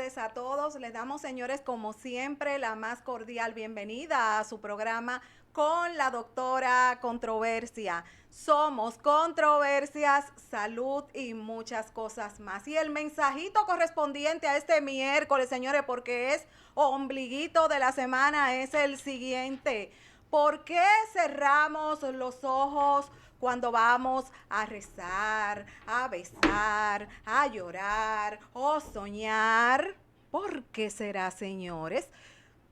tardes a todos. Les damos, señores, como siempre, la más cordial bienvenida a su programa con la doctora Controversia. Somos controversias, salud y muchas cosas más. Y el mensajito correspondiente a este miércoles, señores, porque es ombliguito de la semana, es el siguiente. ¿Por qué cerramos los ojos cuando vamos a rezar, a besar, a llorar o soñar? ¿Por qué será, señores?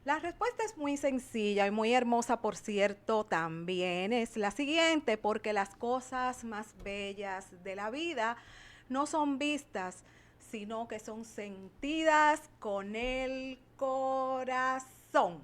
La respuesta es muy sencilla y muy hermosa, por cierto, también es la siguiente, porque las cosas más bellas de la vida no son vistas, sino que son sentidas con el corazón.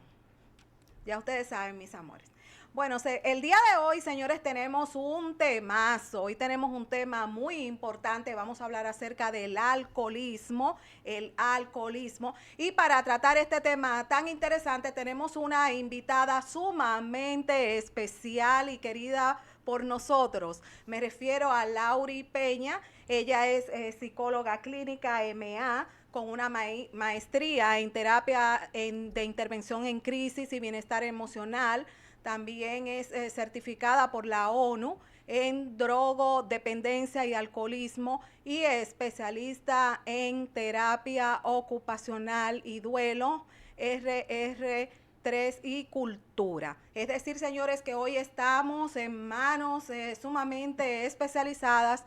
Ya ustedes saben, mis amores. Bueno, el día de hoy, señores, tenemos un temazo. Hoy tenemos un tema muy importante. Vamos a hablar acerca del alcoholismo, el alcoholismo. Y para tratar este tema tan interesante, tenemos una invitada sumamente especial y querida por nosotros. Me refiero a Lauri Peña. Ella es psicóloga clínica MA con una maestría en terapia de intervención en crisis y bienestar emocional. También es certificada por la ONU en drogodependencia y alcoholismo y es especialista en terapia ocupacional y duelo, RR3 y cultura. Es decir, señores, que hoy estamos en manos sumamente especializadas,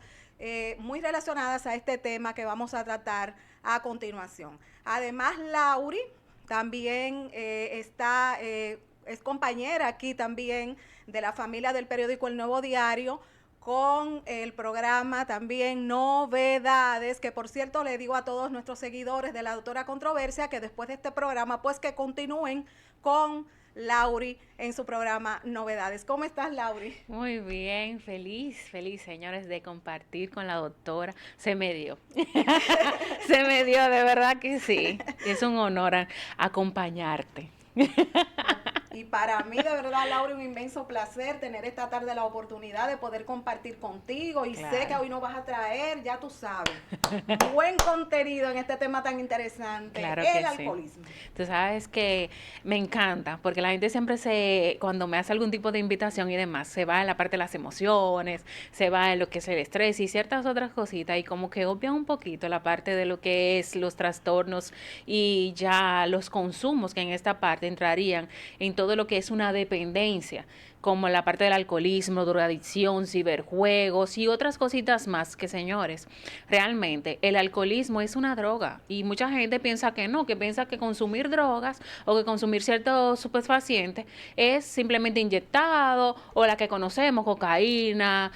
muy relacionadas a este tema que vamos a tratar a continuación. Además, Lauri también es compañera aquí también de la familia del periódico El Nuevo Diario, con el programa también Novedades, que por cierto le digo a todos nuestros seguidores de la doctora Controversia que después de este programa pues que continúen con Lauri en su programa Novedades. ¿Cómo estás, Lauri? Muy bien, feliz, señores, de compartir con la doctora. Se me dio, se me dio, de verdad que sí. Es un honor acompañarte. Y para mí, de verdad, Laura, un inmenso placer tener esta tarde la oportunidad de poder compartir contigo. Y sé que Claro, hoy nos vas a traer, ya tú sabes, buen contenido en este tema tan interesante, claro el que sí. alcoholismo. Tú sabes que me encanta, porque la gente siempre cuando me hace algún tipo de invitación y demás, se va en la parte de las emociones, se va en lo que es el estrés y ciertas otras cositas, y como que obvian un poquito la parte de lo que es los trastornos y ya los consumos que en esta parte entrarían en todo lo que es una dependencia, como la parte del alcoholismo, drogadicción, ciberjuegos y otras cositas más que, señores, realmente el alcoholismo es una droga y mucha gente piensa que no, que piensa que consumir drogas o que consumir ciertos superfacientes es simplemente inyectado o la que conocemos, cocaína,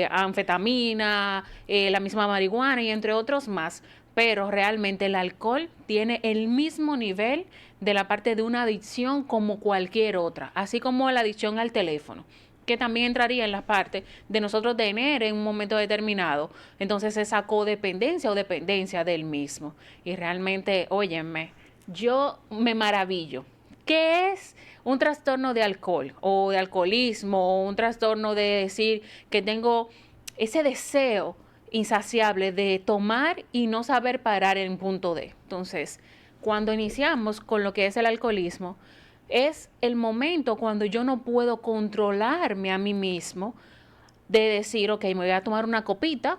anfetamina, la misma marihuana y entre otros más. Pero realmente el alcohol tiene el mismo nivel de la parte de una adicción como cualquier otra, así como la adicción al teléfono, que también entraría en la parte de nosotros tener en un momento determinado, entonces esa codependencia o dependencia del mismo. Y realmente, óyeme, yo me maravillo. ¿Qué es un trastorno de alcohol o de alcoholismo o un trastorno de decir que tengo ese deseo insaciable de tomar y no saber parar en punto D? Entonces, cuando iniciamos con lo que es el alcoholismo, es el momento cuando yo no puedo controlarme a mí mismo de decir, ok, me voy a tomar una copita,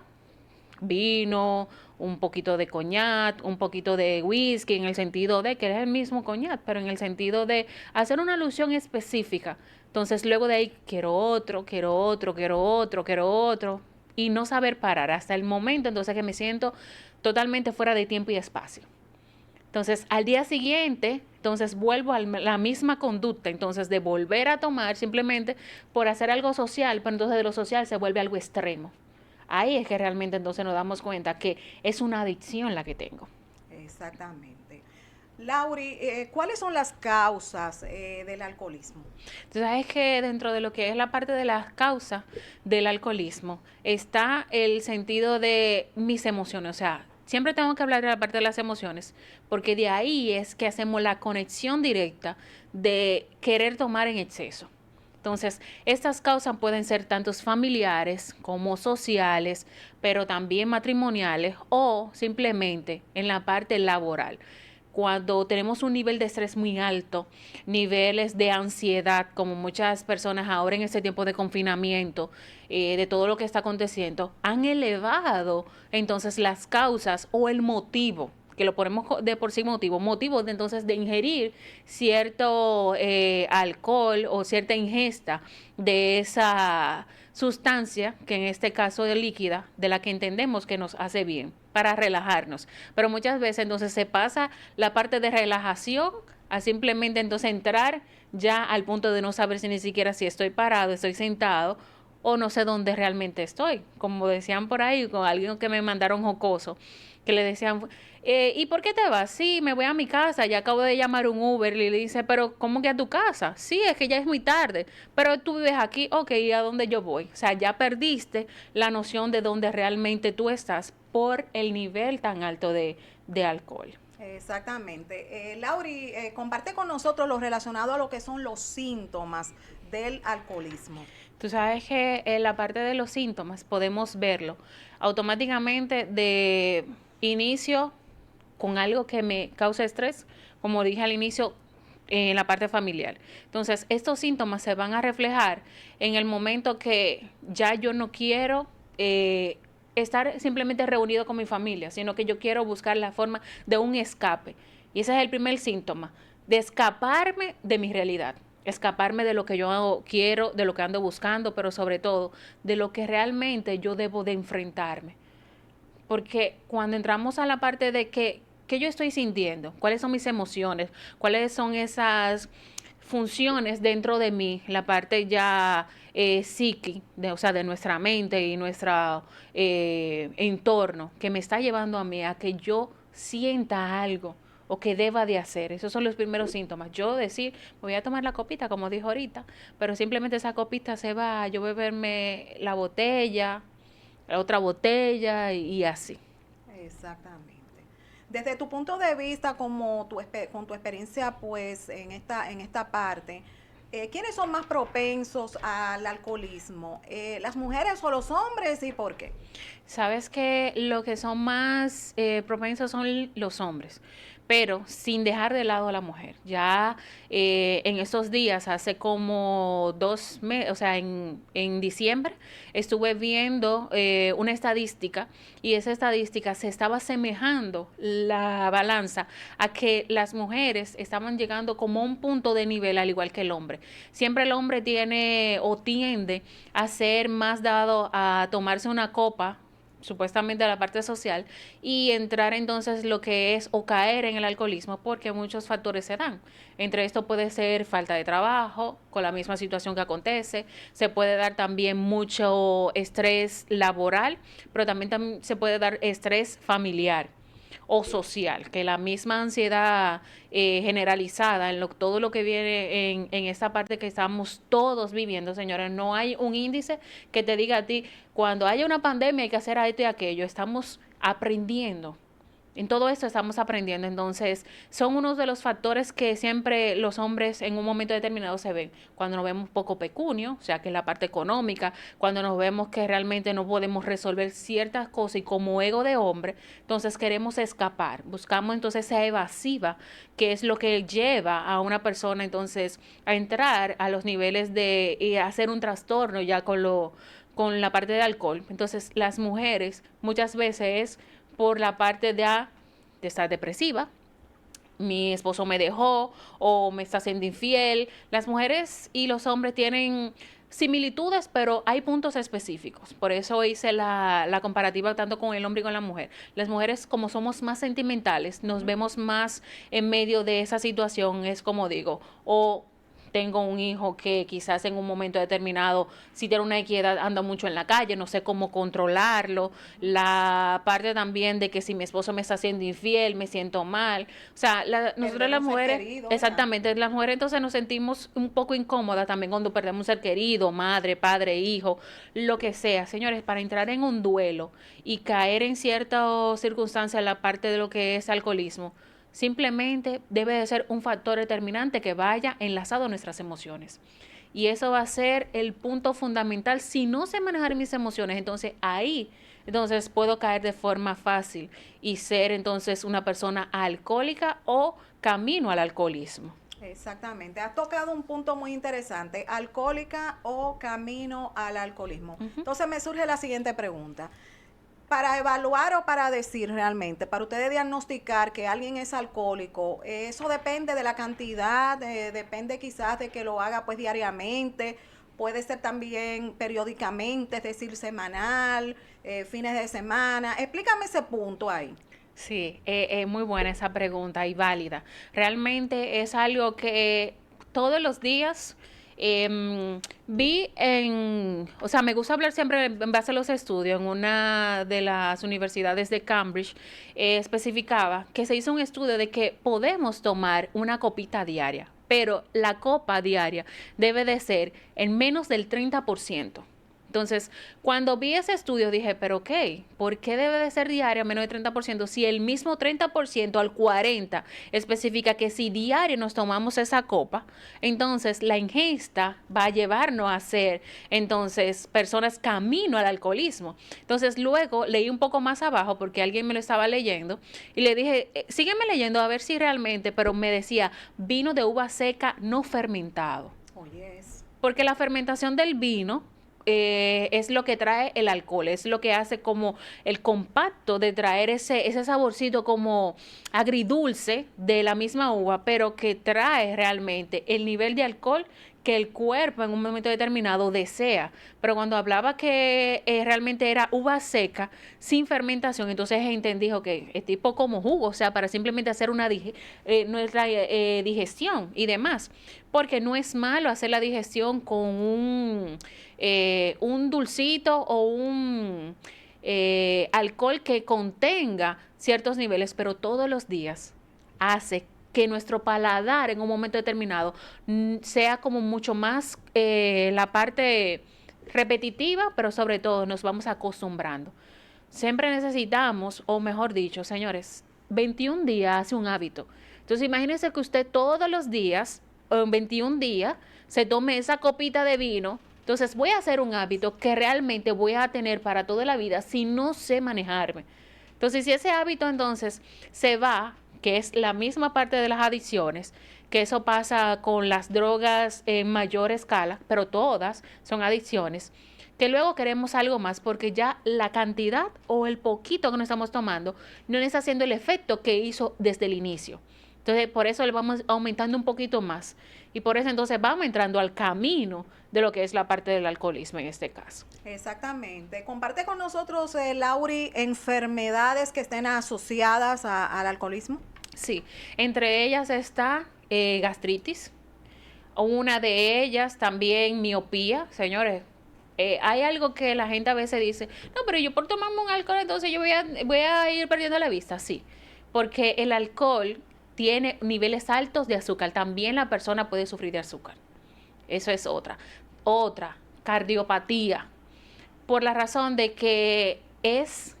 vino, un poquito de coñac, un poquito de whisky, en el sentido de que es el mismo coñac, pero en el sentido de hacer una alusión específica. Entonces luego de ahí quiero otro, quiero otro, quiero otro, quiero otro, y no saber parar hasta el momento entonces que me siento totalmente fuera de tiempo y espacio. Entonces, al día siguiente, entonces vuelvo a la misma conducta, entonces de volver a tomar simplemente por hacer algo social, pero entonces de lo social se vuelve algo extremo. Ahí es que realmente entonces nos damos cuenta que es una adicción la que tengo. Exactamente. Lauri, ¿cuáles son las causas del alcoholismo? Entonces, sabes que dentro de lo que es la parte de las causas del alcoholismo está el sentido de mis emociones, o sea, siempre tengo que hablar de la parte de las emociones, porque de ahí es que hacemos la conexión directa de querer tomar en exceso. Entonces, estas causas pueden ser tanto familiares como sociales, pero también matrimoniales o simplemente en la parte laboral. Cuando tenemos un nivel de estrés muy alto, niveles de ansiedad, como muchas personas ahora en este tiempo de confinamiento, de todo lo que está aconteciendo, han elevado entonces las causas o el motivo que lo ponemos de por sí motivo de entonces de ingerir cierto alcohol o cierta ingesta de esa sustancia, que en este caso es líquida, de la que entendemos que nos hace bien para relajarnos. Pero muchas veces entonces se pasa la parte de relajación a simplemente entonces entrar ya al punto de no saber si ni siquiera si estoy parado, estoy sentado o no sé dónde realmente estoy. Como decían por ahí, con alguien que me mandaron jocoso, que le decían, ¿y por qué te vas? Sí, me voy a mi casa, ya acabo de llamar un Uber. Y le dice, pero ¿cómo que a tu casa? Sí, es que ya es muy tarde, pero tú vives aquí, ok, ¿y a dónde yo voy? O sea, ya perdiste la noción de dónde realmente tú estás por el nivel tan alto de alcohol. Exactamente. Lauri, comparte con nosotros lo relacionado a lo que son los síntomas del alcoholismo. Tú sabes que en la parte de los síntomas podemos verlo automáticamente de inicio con algo que me causa estrés, como dije al inicio, en la parte familiar. Entonces, estos síntomas se van a reflejar en el momento que ya yo no quiero estar simplemente reunido con mi familia, sino que yo quiero buscar la forma de un escape. Y ese es el primer síntoma, de escaparme de mi realidad, escaparme de lo que yo quiero, de lo que ando buscando, pero sobre todo de lo que realmente yo debo de enfrentarme. Porque cuando entramos a la parte de qué yo estoy sintiendo, cuáles son mis emociones, cuáles son esas funciones dentro de mí, la parte ya psiqui, o sea, de nuestra mente y nuestro entorno, que me está llevando a mí a que yo sienta algo o que deba de hacer. Esos son los primeros síntomas. Yo decir, me voy a tomar la copita, como dijo ahorita, pero simplemente esa copita se va, yo beberme la botella, la otra botella y así. Exactamente. Desde tu punto de vista, como con tu experiencia, pues, en esta parte, ¿quiénes son más propensos al alcoholismo? ¿Las mujeres o los hombres y por qué? Sabes que lo que son más propensos son los hombres, pero sin dejar de lado a la mujer. Ya en estos días, hace como 2 meses, o sea, en diciembre, estuve viendo una estadística y esa estadística se estaba asemejando la balanza a que las mujeres estaban llegando como a un punto de nivel al igual que el hombre. Siempre el hombre tiene o tiende a ser más dado a tomarse una copa supuestamente a la parte social y entrar entonces lo que es o caer en el alcoholismo porque muchos factores se dan. Entre esto puede ser falta de trabajo con la misma situación que acontece, se puede dar también mucho estrés laboral, pero también se puede dar estrés familiar o social, que la misma ansiedad generalizada en todo lo que viene en esta parte que estamos todos viviendo, señores, no hay un índice que te diga a ti, cuando haya una pandemia hay que hacer esto y aquello, estamos aprendiendo. En todo esto estamos aprendiendo, entonces son unos de los factores que siempre los hombres en un momento determinado se ven. Cuando nos vemos poco pecunio, o sea que es la parte económica, cuando nos vemos que realmente no podemos resolver ciertas cosas y como ego de hombre, entonces queremos escapar, buscamos entonces esa evasiva, que es lo que lleva a una persona entonces a entrar a los niveles de hacer un trastorno ya con la parte de alcohol. Entonces las mujeres muchas veces por la parte de estar depresiva, mi esposo me dejó o me está siendo infiel. Las mujeres y los hombres tienen similitudes, pero hay puntos específicos. Por eso hice la comparativa tanto con el hombre y con la mujer. Las mujeres, como somos más sentimentales, nos vemos más en medio de esa situación, es como digo, o tengo un hijo que quizás en un momento determinado, si tiene una equidad, anda mucho en la calle, no sé cómo controlarlo. La parte también de que si mi esposo me está haciendo infiel, me siento mal. O sea, nosotros las mujeres, querido, exactamente, las mujeres entonces nos sentimos un poco incómodas también cuando perdemos un ser querido, madre, padre, hijo, lo que sea. Señores, para entrar en un duelo y caer en ciertas circunstancias en la parte de lo que es alcoholismo, simplemente debe de ser un factor determinante que vaya enlazado a nuestras emociones. Y eso va a ser el punto fundamental. Si no sé manejar mis emociones, entonces ahí, entonces puedo caer de forma fácil y ser entonces una persona alcohólica o camino al alcoholismo. Exactamente, has tocado un punto muy interesante, alcohólica o camino al alcoholismo. Entonces me surge la siguiente pregunta. Para evaluar o para decir realmente, para ustedes diagnosticar que alguien es alcohólico, eso depende de la cantidad, depende quizás de que lo haga pues diariamente, puede ser también periódicamente, es decir, semanal, fines de semana. Explícame ese punto ahí. Sí, muy buena esa pregunta y válida. Realmente es algo que todos los días vi o sea, me gusta hablar siempre en base a los estudios. En una de las universidades de Cambridge especificaba que se hizo un estudio de que podemos tomar una copita diaria, pero la copa diaria debe de ser en menos del 30%. Entonces, cuando vi ese estudio dije, pero ok, ¿por qué debe de ser diario menos de 30% si el mismo 30% al 40% especifica que si diario nos tomamos esa copa, entonces la ingesta va a llevarnos a ser, entonces, personas camino al alcoholismo? Entonces, luego leí un poco más abajo porque alguien me lo estaba leyendo y le dije, sígueme leyendo a ver si realmente, pero me decía, vino de uva seca no fermentado. Oh, yes. Porque la fermentación del vino es lo que trae el alcohol, es lo que hace como el compacto de traer ese saborcito como agridulce de la misma uva, pero que trae realmente el nivel de alcohol que el cuerpo en un momento determinado desea. Pero cuando hablaba que realmente era uva seca sin fermentación, entonces entendí que es tipo como jugo, o sea, para simplemente hacer nuestra digestión y demás. Porque no es malo hacer la digestión con un dulcito o un alcohol que contenga ciertos niveles, pero todos los días hace que nuestro paladar en un momento determinado sea como mucho más la parte repetitiva, pero sobre todo nos vamos acostumbrando. Siempre necesitamos, o mejor dicho, señores, 21 días hace un hábito. Entonces imagínense que usted todos los días, en 21 días, se tome esa copita de vino. Entonces voy a hacer un hábito que realmente voy a tener para toda la vida si no sé manejarme. Entonces si ese hábito entonces se va, que es la misma parte de las adicciones, que eso pasa con las drogas en mayor escala, pero todas son adicciones, que luego queremos algo más porque ya la cantidad o el poquito que nos estamos tomando no está haciendo el efecto que hizo desde el inicio. Entonces, por eso le vamos aumentando un poquito más. Y por eso entonces vamos entrando al camino de lo que es la parte del alcoholismo en este caso. Exactamente. Comparte con nosotros, Lauri, enfermedades que estén asociadas al alcoholismo. Sí, entre ellas está gastritis. Una de ellas también miopía, señores. Hay algo que la gente a veces dice, no, pero yo por tomarme un alcohol, entonces yo voy a ir perdiendo la vista. Sí, porque el alcohol tiene niveles altos de azúcar. También la persona puede sufrir de azúcar. Eso es otra. Otra, cardiopatía. Por la razón de que es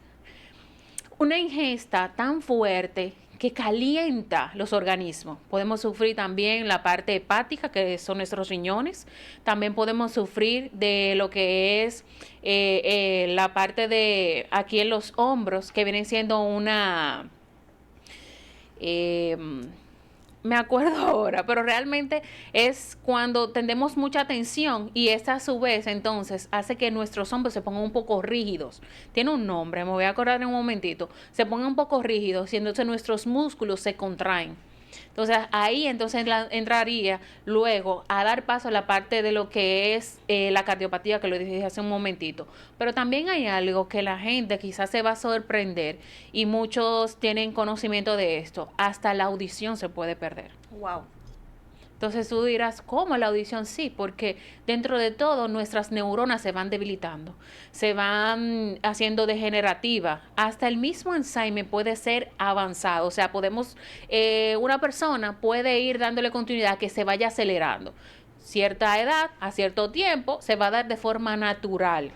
una ingesta tan fuerte que calienta los organismos. Podemos sufrir también la parte hepática, que son nuestros riñones. También podemos sufrir de lo que es la parte de aquí en los hombros, que viene siendo una... me acuerdo ahora, pero realmente es cuando tendemos mucha tensión y esta a su vez entonces hace que nuestros hombros se pongan un poco rígidos. Tiene un nombre, me voy a acordar en un momentito. Se pongan un poco rígidos y entonces nuestros músculos se contraen. Entonces ahí entonces entraría luego a dar paso a la parte de lo que es la cardiopatía, que lo dije hace un momentito. Pero también hay algo que la gente quizás se va a sorprender y muchos tienen conocimiento de esto. Hasta la audición se puede perder. Wow. Entonces tú dirás, ¿cómo la audición? Sí, porque dentro de todo nuestras neuronas se van debilitando, se van haciendo degenerativas. Hasta el mismo Alzheimer puede ser avanzado. O sea, una persona puede ir dándole continuidad a que se vaya acelerando. Cierta edad, a cierto tiempo, se va a dar de forma natural.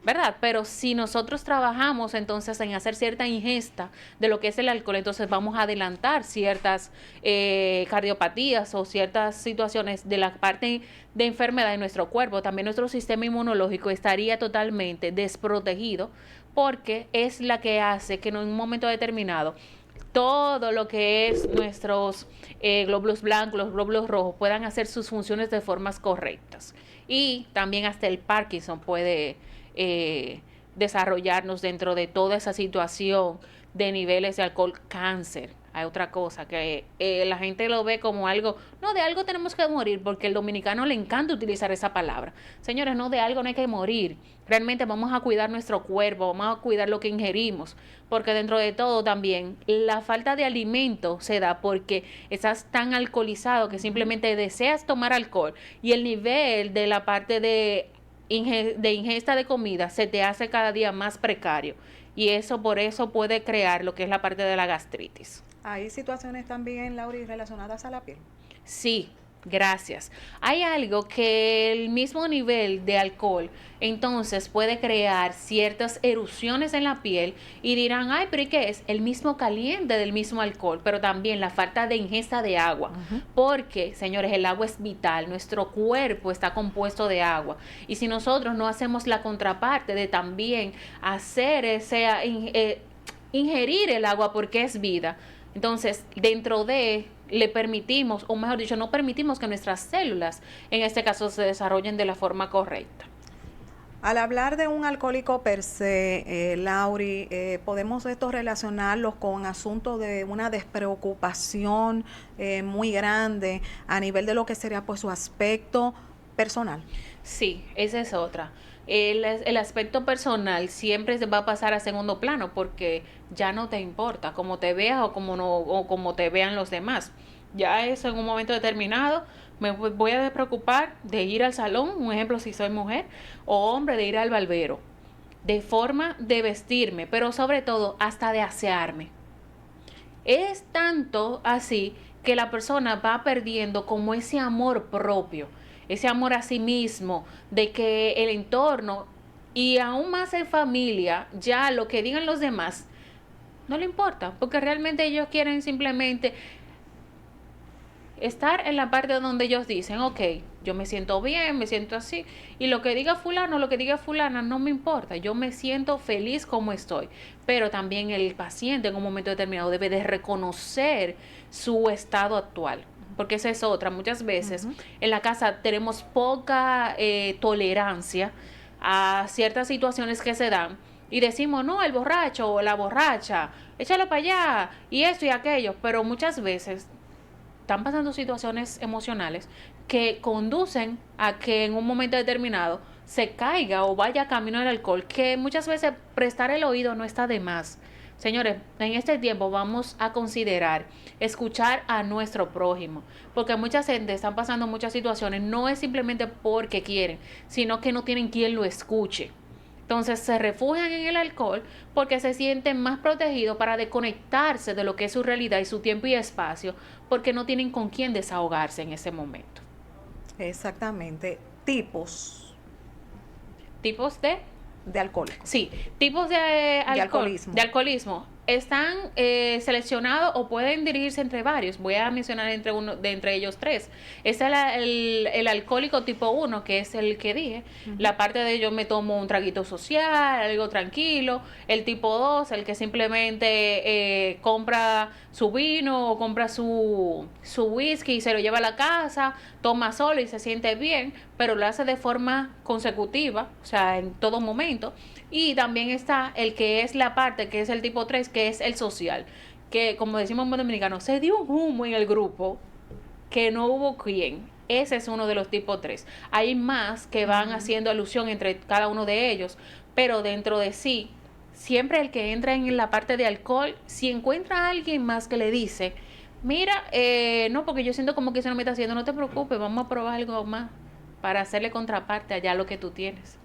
¿verdad? Pero si nosotros trabajamos entonces en hacer cierta ingesta de lo que es el alcohol, entonces vamos a adelantar ciertas cardiopatías o ciertas situaciones de la parte de enfermedad de nuestro cuerpo. También nuestro sistema inmunológico estaría totalmente desprotegido porque es la que hace que en un momento determinado todo lo que es nuestros glóbulos blancos, los glóbulos rojos puedan hacer sus funciones de formas correctas. Y también hasta el Parkinson puede desarrollarnos dentro de toda esa situación de niveles de alcohol, cáncer. Hay otra cosa que la gente lo ve como algo, no, de algo tenemos que morir, porque el dominicano le encanta utilizar esa palabra. Señores, no, de algo no hay que morir. Realmente vamos a cuidar nuestro cuerpo, vamos a cuidar lo que ingerimos, porque dentro de todo también la falta de alimento se da porque estás tan alcoholizado que simplemente deseas tomar alcohol y el nivel de la parte de ingesta de comida se te hace cada día más precario y eso por eso puede crear lo que es la parte de la gastritis. ¿Hay situaciones también, Lauri, relacionadas a la piel? Sí, gracias. Hay algo que el mismo nivel de alcohol entonces puede crear ciertas erupciones en la piel y dirán, ay, pero ¿y qué es? El mismo caliente del mismo alcohol, pero también la falta de ingesta de agua. Porque, señores, el agua es vital, nuestro cuerpo está compuesto de agua. Y si nosotros no hacemos la contraparte de también hacer ingerir el agua porque es vida, entonces dentro de le permitimos, o mejor dicho, no permitimos que nuestras células, en este caso, se desarrollen de la forma correcta. Al hablar de un alcohólico per se, Lauri, podemos esto relacionarlos con asuntos de una despreocupación muy grande a nivel de lo que sería pues su aspecto personal. Sí, esa es otra. El aspecto personal siempre se va a pasar a segundo plano porque ya no te importa cómo te veas o cómo no, o cómo te vean los demás. Ya eso en un momento determinado me voy a despreocupar de ir al salón, un ejemplo si soy mujer, o hombre de ir al barbero, de forma de vestirme, pero sobre todo hasta de asearme. Es tanto así que la persona va perdiendo como ese amor propio, ese amor a sí mismo, de que el entorno y aún más en familia, ya lo que digan los demás, no le importa, porque realmente ellos quieren simplemente estar en la parte donde ellos dicen, ok, yo me siento bien, me siento así, y lo que diga fulano, lo que diga fulana, no me importa, yo me siento feliz como estoy, pero también el paciente en un momento determinado debe de reconocer su estado actual, porque esa es otra, muchas veces en la casa tenemos poca tolerancia a ciertas situaciones que se dan, y decimos, no, el borracho o la borracha, échalo para allá, y esto y aquello, pero muchas veces están pasando situaciones emocionales que conducen a que en un momento determinado se caiga o vaya camino al alcohol, que muchas veces prestar el oído no está de más. Señores, en este tiempo vamos a considerar escuchar a nuestro prójimo, porque mucha gente están pasando muchas situaciones, no es simplemente porque quieren, sino que no tienen quien lo escuche. Entonces se refugian en el alcohol porque se sienten más protegidos para desconectarse de lo que es su realidad y su tiempo y espacio, porque no tienen con quién desahogarse en ese momento. Exactamente. Tipos ¿Tipos de alcohólicos. Sí, tipos de alcoholismo. De alcoholismo. Están seleccionados o pueden dirigirse entre varios. Voy a mencionar entre ellos tres. Es el alcohólico tipo 1, que es el que dije. La parte de yo me tomo un traguito social, algo tranquilo. El tipo 2, el que simplemente compra su vino o compra su whisky y se lo lleva a la casa, toma solo y se siente bien, pero lo hace de forma consecutiva, o sea, en todo momento. Y también está el que es la parte, que es el tipo 3, que es el social, que como decimos en dominicano, se dio un humo en el grupo que no hubo quien. Ese es uno de los tipos 3. Hay más que van haciendo alusión entre cada uno de ellos, pero dentro de sí, siempre el que entra en la parte de alcohol, si encuentra a alguien más que le dice, mira, no, porque yo siento como que eso no me está haciendo, no te preocupes, vamos a probar algo más para hacerle contraparte allá lo que tú tienes.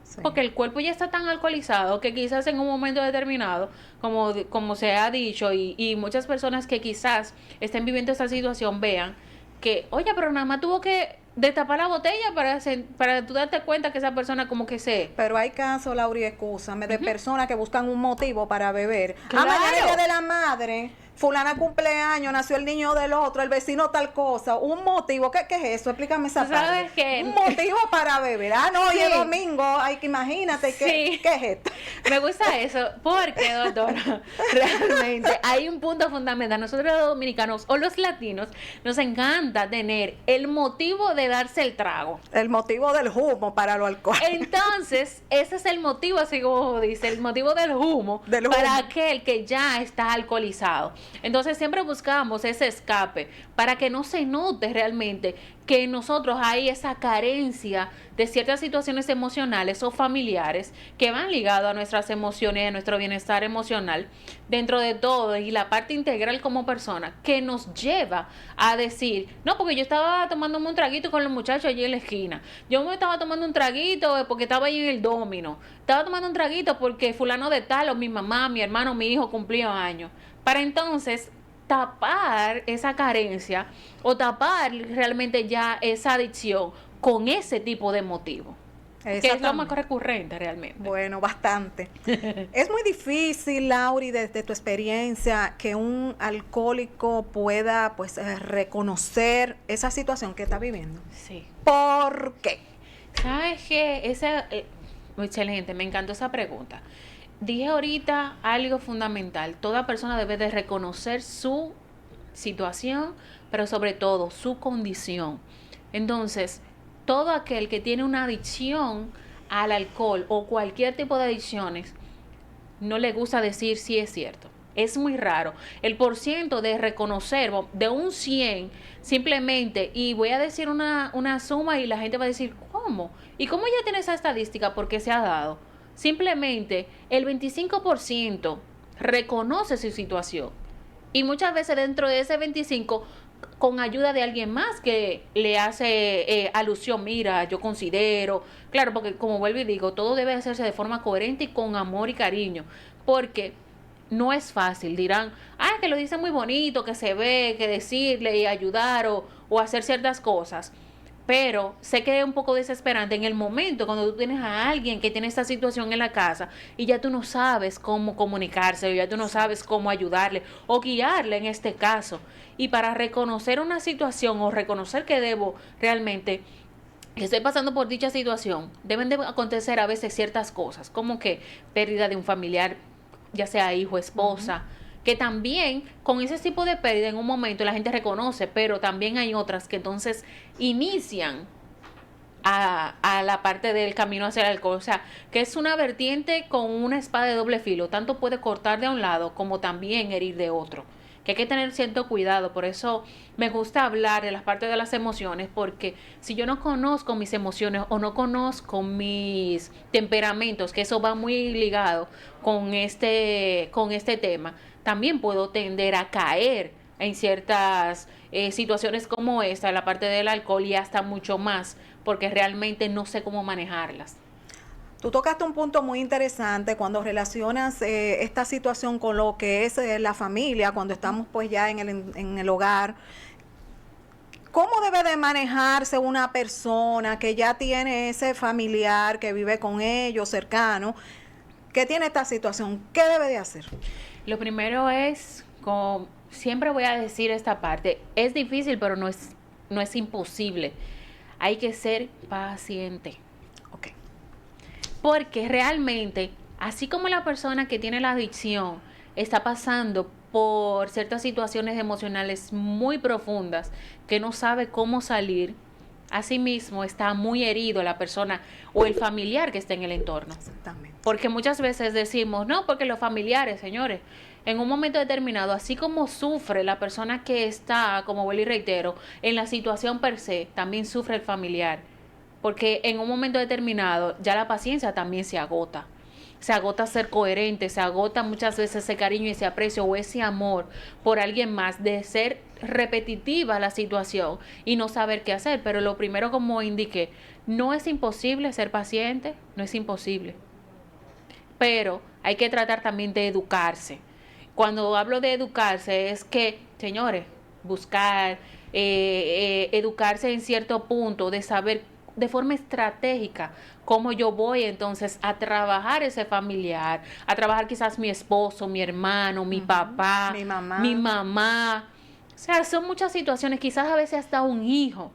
Sí. Porque el cuerpo ya está tan alcoholizado que quizás en un momento determinado, como se ha dicho, y muchas personas que quizás estén viviendo esta situación vean que, oye, pero nada más tuvo que destapar la botella para tú darte cuenta que esa persona como que se... Pero hay casos, Laura, y excúsame, de personas que buscan un motivo para beber. Claro. Mañana es Día de la Madre, fulana cumpleaños, nació el niño del otro, el vecino tal cosa. Un motivo, ¿qué es eso? Explícame esa parte. ¿Sabes qué? Un motivo para beber. No, hoy Sí. es domingo, hay que imagínate, Sí. ¿qué es esto? Me gusta eso, porque, doctora, realmente hay un punto fundamental. Nosotros los dominicanos o los latinos nos encanta tener el motivo de darse el trago. El motivo del humo para lo alcohol. Entonces, ese es el motivo, así como dice, el motivo del humo, para aquel que ya está alcoholizado. Entonces, siempre buscamos ese escape para que no se note realmente que en nosotros hay esa carencia de ciertas situaciones emocionales o familiares que van ligadas a nuestras emociones y a nuestro bienestar emocional dentro de todo y la parte integral como persona que nos lleva a decir, no, porque yo estaba tomándome un traguito con los muchachos allí en la esquina, yo me estaba tomando un traguito porque estaba ahí en el domino, estaba tomando un traguito porque fulano de tal o mi mamá, mi hermano, mi hijo cumplió años, para entonces tapar esa carencia o tapar realmente ya esa adicción con ese tipo de motivo. Que es lo más recurrente realmente. Bueno, bastante. Es muy difícil, Lauri, desde tu experiencia, que un alcohólico pueda pues reconocer esa situación que está viviendo. Sí. ¿Por qué? ¿Sabes qué? Excelente, me encantó esa pregunta. Dije ahorita algo fundamental. Toda persona debe de reconocer su situación, pero sobre todo su condición. Entonces, todo aquel que tiene una adicción al alcohol o cualquier tipo de adicciones, no le gusta decir si es cierto. Es muy raro. El porciento de reconocer de un 100 simplemente, y voy a decir una suma y la gente va a decir, ¿cómo? ¿Y cómo ya tiene esa estadística? ¿Por qué se ha dado? Simplemente el 25% reconoce su situación. Y muchas veces dentro de ese 25%, con ayuda de alguien más que le hace alusión, mira, yo considero, claro, porque como vuelvo y digo, todo debe hacerse de forma coherente y con amor y cariño, porque no es fácil, dirán, que lo dice muy bonito, que se ve, que decirle y ayudar o hacer ciertas cosas, pero sé que es un poco desesperante en el momento cuando tú tienes a alguien que tiene esta situación en la casa y ya tú no sabes cómo comunicarse, ya tú no sabes cómo ayudarle o guiarle en este caso. Y para reconocer una situación o reconocer que debo realmente que estoy pasando por dicha situación, deben de acontecer a veces ciertas cosas, como que pérdida de un familiar, ya sea hijo, esposa, que también con ese tipo de pérdida en un momento la gente reconoce, pero también hay otras que entonces inician a la parte del camino hacia el alcohol, o sea, que es una vertiente con una espada de doble filo, tanto puede cortar de un lado como también herir de otro, que hay que tener cierto cuidado. Por eso me gusta hablar de las partes de las emociones, porque si yo no conozco mis emociones o no conozco mis temperamentos, que eso va muy ligado con este tema, también puedo tender a caer en ciertas situaciones como esta, la parte del alcohol y hasta mucho más, porque realmente no sé cómo manejarlas. Tú tocaste un punto muy interesante cuando relacionas esta situación con lo que es la familia, cuando estamos pues ya en el hogar. ¿Cómo debe de manejarse una persona que ya tiene ese familiar que vive con ellos, cercano, que tiene esta situación? ¿Qué debe de hacer? Lo primero es, como siempre voy a decir esta parte, es difícil pero no es imposible. Hay que ser paciente. Okay. Porque realmente, así como la persona que tiene la adicción está pasando por ciertas situaciones emocionales muy profundas que no sabe cómo salir, asimismo está muy herido la persona o el familiar que está en el entorno. Exactamente. Porque muchas veces decimos, no, porque los familiares, señores, en un momento determinado, así como sufre la persona que está, como vuelvo y reitero, en la situación per se, también sufre el familiar. Porque en un momento determinado ya la paciencia también se agota. Se agota ser coherente, se agota muchas veces ese cariño y ese aprecio o ese amor por alguien más, de ser repetitiva la situación y no saber qué hacer. Pero lo primero, como indiqué, no es imposible ser paciente, no es imposible. Pero hay que tratar también de educarse. Cuando hablo de educarse es que, señores, buscar educarse en cierto punto, de saber de forma estratégica cómo yo voy entonces a trabajar ese familiar, a trabajar quizás mi esposo, mi hermano, mi papá, mi mamá. O sea, son muchas situaciones, quizás a veces hasta un hijo.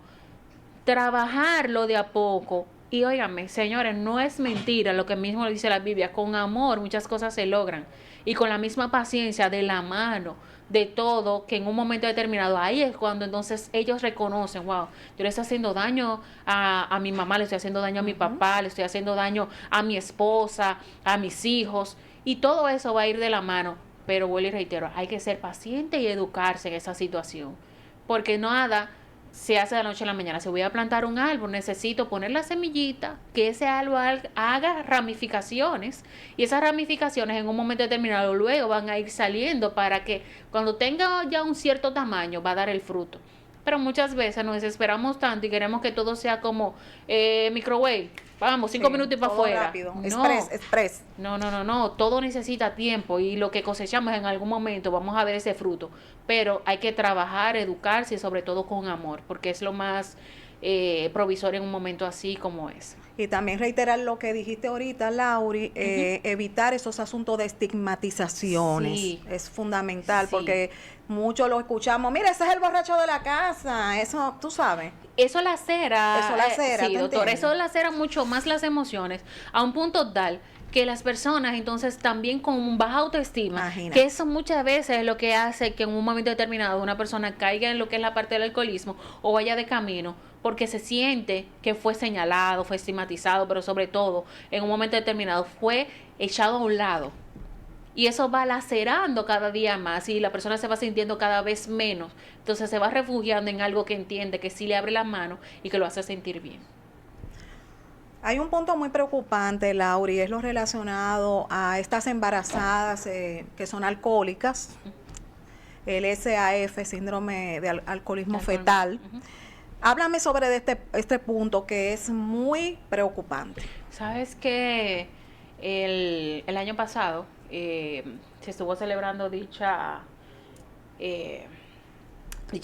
Trabajarlo de a poco. Y óigame, señores, no es mentira lo que mismo dice la Biblia. Con amor muchas cosas se logran. Y con la misma paciencia, de la mano, de todo, que en un momento determinado, ahí es cuando entonces ellos reconocen, wow, yo le estoy haciendo daño a mi mamá, le estoy haciendo daño a mi papá, le estoy haciendo daño a mi esposa, a mis hijos. Y todo eso va a ir de la mano. Pero vuelvo y reitero, hay que ser paciente y educarse en esa situación. Porque nada se hace de la noche a la mañana. Si voy a plantar un árbol, necesito poner la semillita, que ese árbol haga ramificaciones, y esas ramificaciones en un momento determinado luego van a ir saliendo para que cuando tenga ya un cierto tamaño va a dar el fruto. Pero muchas veces nos desesperamos tanto y queremos que todo sea como microwave. Vamos, 5 minutos y para afuera. Rápido. No. Express. No. Todo necesita tiempo y lo que cosechamos en algún momento vamos a ver ese fruto. Pero hay que trabajar, educarse y sobre todo con amor, porque es lo más provisorio en un momento así como es. Y también reiterar lo que dijiste ahorita, Lauri, evitar esos asuntos de estigmatizaciones. Sí. Es fundamental, sí, porque muchos lo escuchamos, mira, ese es el borracho de la casa, eso, tú sabes. Eso lacera. Sí, doctor, eso lacera mucho más las emociones, a un punto tal que las personas entonces también con baja autoestima, imagina, que eso muchas veces es lo que hace que en un momento determinado una persona caiga en lo que es la parte del alcoholismo o vaya de camino, porque se siente que fue señalado, fue estigmatizado, pero sobre todo en un momento determinado fue echado a un lado. Y eso va lacerando cada día más y la persona se va sintiendo cada vez menos. Entonces se va refugiando en algo que entiende, que sí le abre la mano y que lo hace sentir bien. Hay un punto muy preocupante, Lauri, es lo relacionado a estas embarazadas que son alcohólicas, el SAF, síndrome de alcoholismo fetal. Háblame sobre este punto que es muy preocupante. Sabes que el año pasado se estuvo celebrando dicha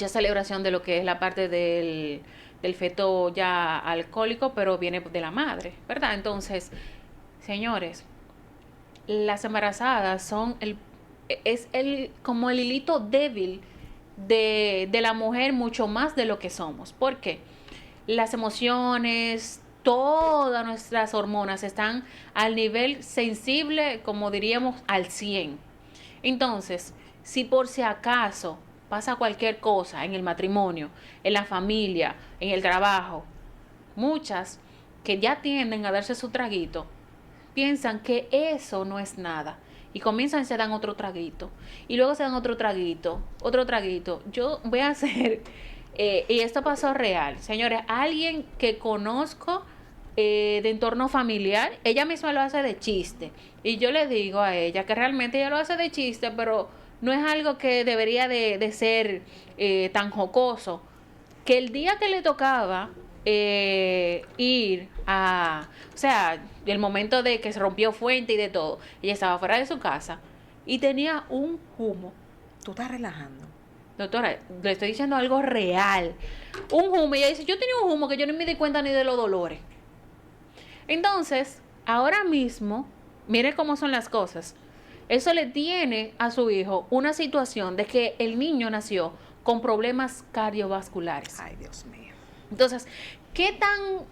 celebración de lo que es la parte del feto ya alcohólico, pero viene de la madre, ¿verdad? Entonces, señores, las embarazadas son como el hilito débil de la mujer, mucho más de lo que somos. ¿Por qué? Las emociones, todas nuestras hormonas están al nivel sensible, como diríamos, al 100. Entonces, si por si acaso pasa cualquier cosa en el matrimonio, en la familia, en el trabajo, muchas que ya tienden a darse su traguito, piensan que eso no es nada. Y comienzan, se dan otro traguito. Y luego se dan otro traguito. Yo voy a hacer, y esto pasó real, señores, alguien que conozco de entorno familiar, ella misma lo hace de chiste. Y yo le digo a ella que realmente ella lo hace de chiste, pero no es algo que debería de ser tan jocoso. Que el día que le tocaba ir a... O sea, el momento de que se rompió fuente y de todo, ella estaba fuera de su casa y tenía un humo. ¿Tú estás relajando? Doctora, le estoy diciendo algo real. Un humo. Y ella dice, yo tenía un humo que yo no me di cuenta ni de los dolores. Entonces, ahora mismo, mire cómo son las cosas. Eso le tiene a su hijo una situación de que el niño nació con problemas cardiovasculares. Ay, Dios mío. Entonces, ¿qué tan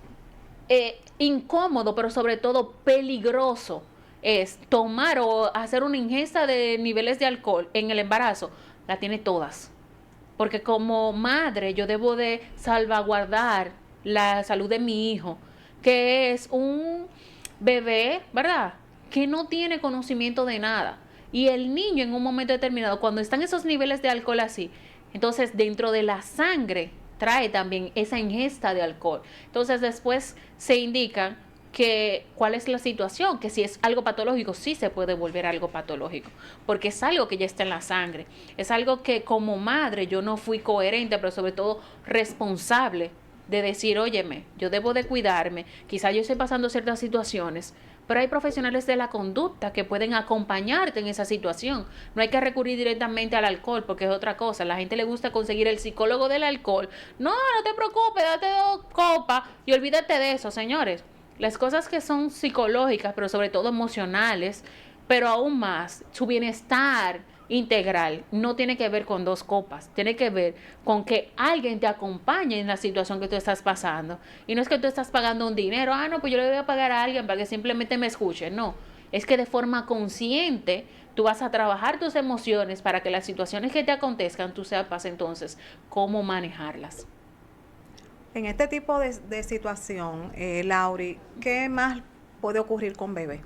incómodo, pero sobre todo peligroso es tomar o hacer una ingesta de niveles de alcohol en el embarazo? La tiene todas. Porque como madre yo debo de salvaguardar la salud de mi hijo, que es un bebé, ¿verdad?, que no tiene conocimiento de nada. Y el niño en un momento determinado, cuando están esos niveles de alcohol así, entonces dentro de la sangre trae también esa ingesta de alcohol. Entonces después se indica que cuál es la situación, que si es algo patológico, sí se puede volver algo patológico, porque es algo que ya está en la sangre, es algo que como madre yo no fui coherente, pero sobre todo responsable de decir, óyeme, yo debo de cuidarme, quizá yo estoy pasando ciertas situaciones, pero hay profesionales de la conducta que pueden acompañarte en esa situación. No hay que recurrir directamente al alcohol, porque es otra cosa. A la gente le gusta conseguir el psicólogo del alcohol. No, no te preocupes, date 2 copas y olvídate de eso, señores. Las cosas que son psicológicas, pero sobre todo emocionales, pero aún más, su bienestar integral no tiene que ver con 2 copas, tiene que ver con que alguien te acompañe en la situación que tú estás pasando. Y no es que tú estás pagando un dinero, no, pues yo le voy a pagar a alguien para que simplemente me escuche. No, es que de forma consciente tú vas a trabajar tus emociones para que las situaciones que te acontezcan tú sepas entonces cómo manejarlas. En este tipo de situación, Lauri, ¿qué más puede ocurrir con bebé?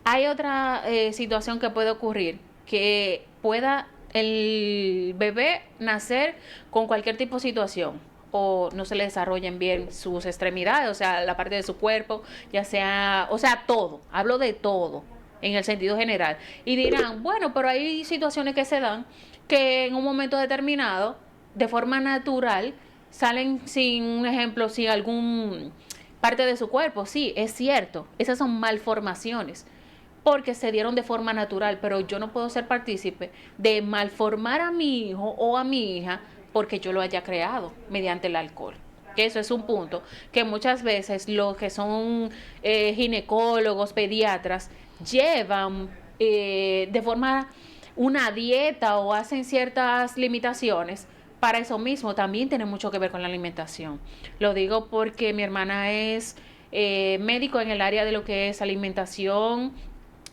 Hay otra situación que puede ocurrir, que pueda el bebé nacer con cualquier tipo de situación o no se le desarrollen bien sus extremidades, o sea, la parte de su cuerpo, ya sea, o sea, todo, hablo de todo en el sentido general. Y dirán, bueno, pero hay situaciones que se dan que en un momento determinado, de forma natural, salen sin un ejemplo, sin algún parte de su cuerpo. Sí, es cierto, esas son malformaciones porque se dieron de forma natural, pero yo no puedo ser partícipe de malformar a mi hijo o a mi hija porque yo lo haya creado mediante el alcohol. Que eso es un punto que muchas veces los que son ginecólogos, pediatras, llevan de forma una dieta o hacen ciertas limitaciones. Para eso mismo también tiene mucho que ver con la alimentación. Lo digo porque mi hermana es médico en el área de lo que es alimentación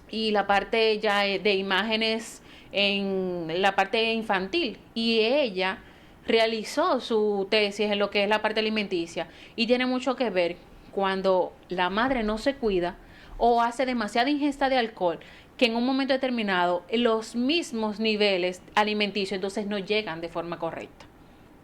y la parte ya de imágenes en la parte infantil. Y ella realizó su tesis en lo que es la parte alimenticia y tiene mucho que ver cuando la madre no se cuida o hace demasiada ingesta de alcohol, que en un momento determinado los mismos niveles alimenticios entonces no llegan de forma correcta,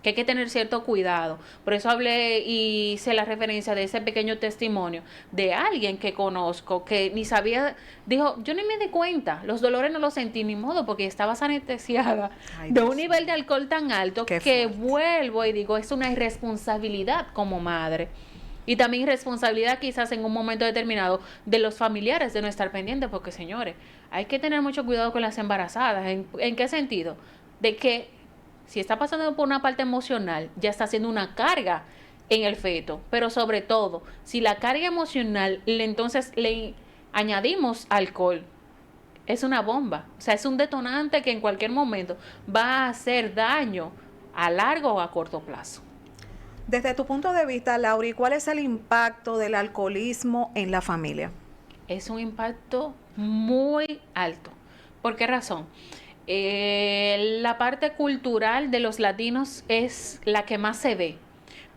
que hay que tener cierto cuidado. Por eso hablé y hice la referencia de ese pequeño testimonio de alguien que conozco que ni sabía, dijo, yo ni me di cuenta, los dolores no los sentí ni modo porque estaba anestesiada. Ay, de un nivel de alcohol tan alto que vuelvo y digo, es una irresponsabilidad como madre. Y también irresponsabilidad quizás en un momento determinado de los familiares de no estar pendientes, porque señores, hay que tener mucho cuidado con las embarazadas. ¿En qué sentido? De que si está pasando por una parte emocional, ya está haciendo una carga en el feto. Pero sobre todo, si la carga emocional entonces le añadimos alcohol, es una bomba. O sea, es un detonante que en cualquier momento va a hacer daño a largo o a corto plazo. Desde tu punto de vista, Lauri, ¿cuál es el impacto del alcoholismo en la familia? Es un impacto muy alto. ¿Por qué razón? La parte cultural de los latinos es la que más se ve,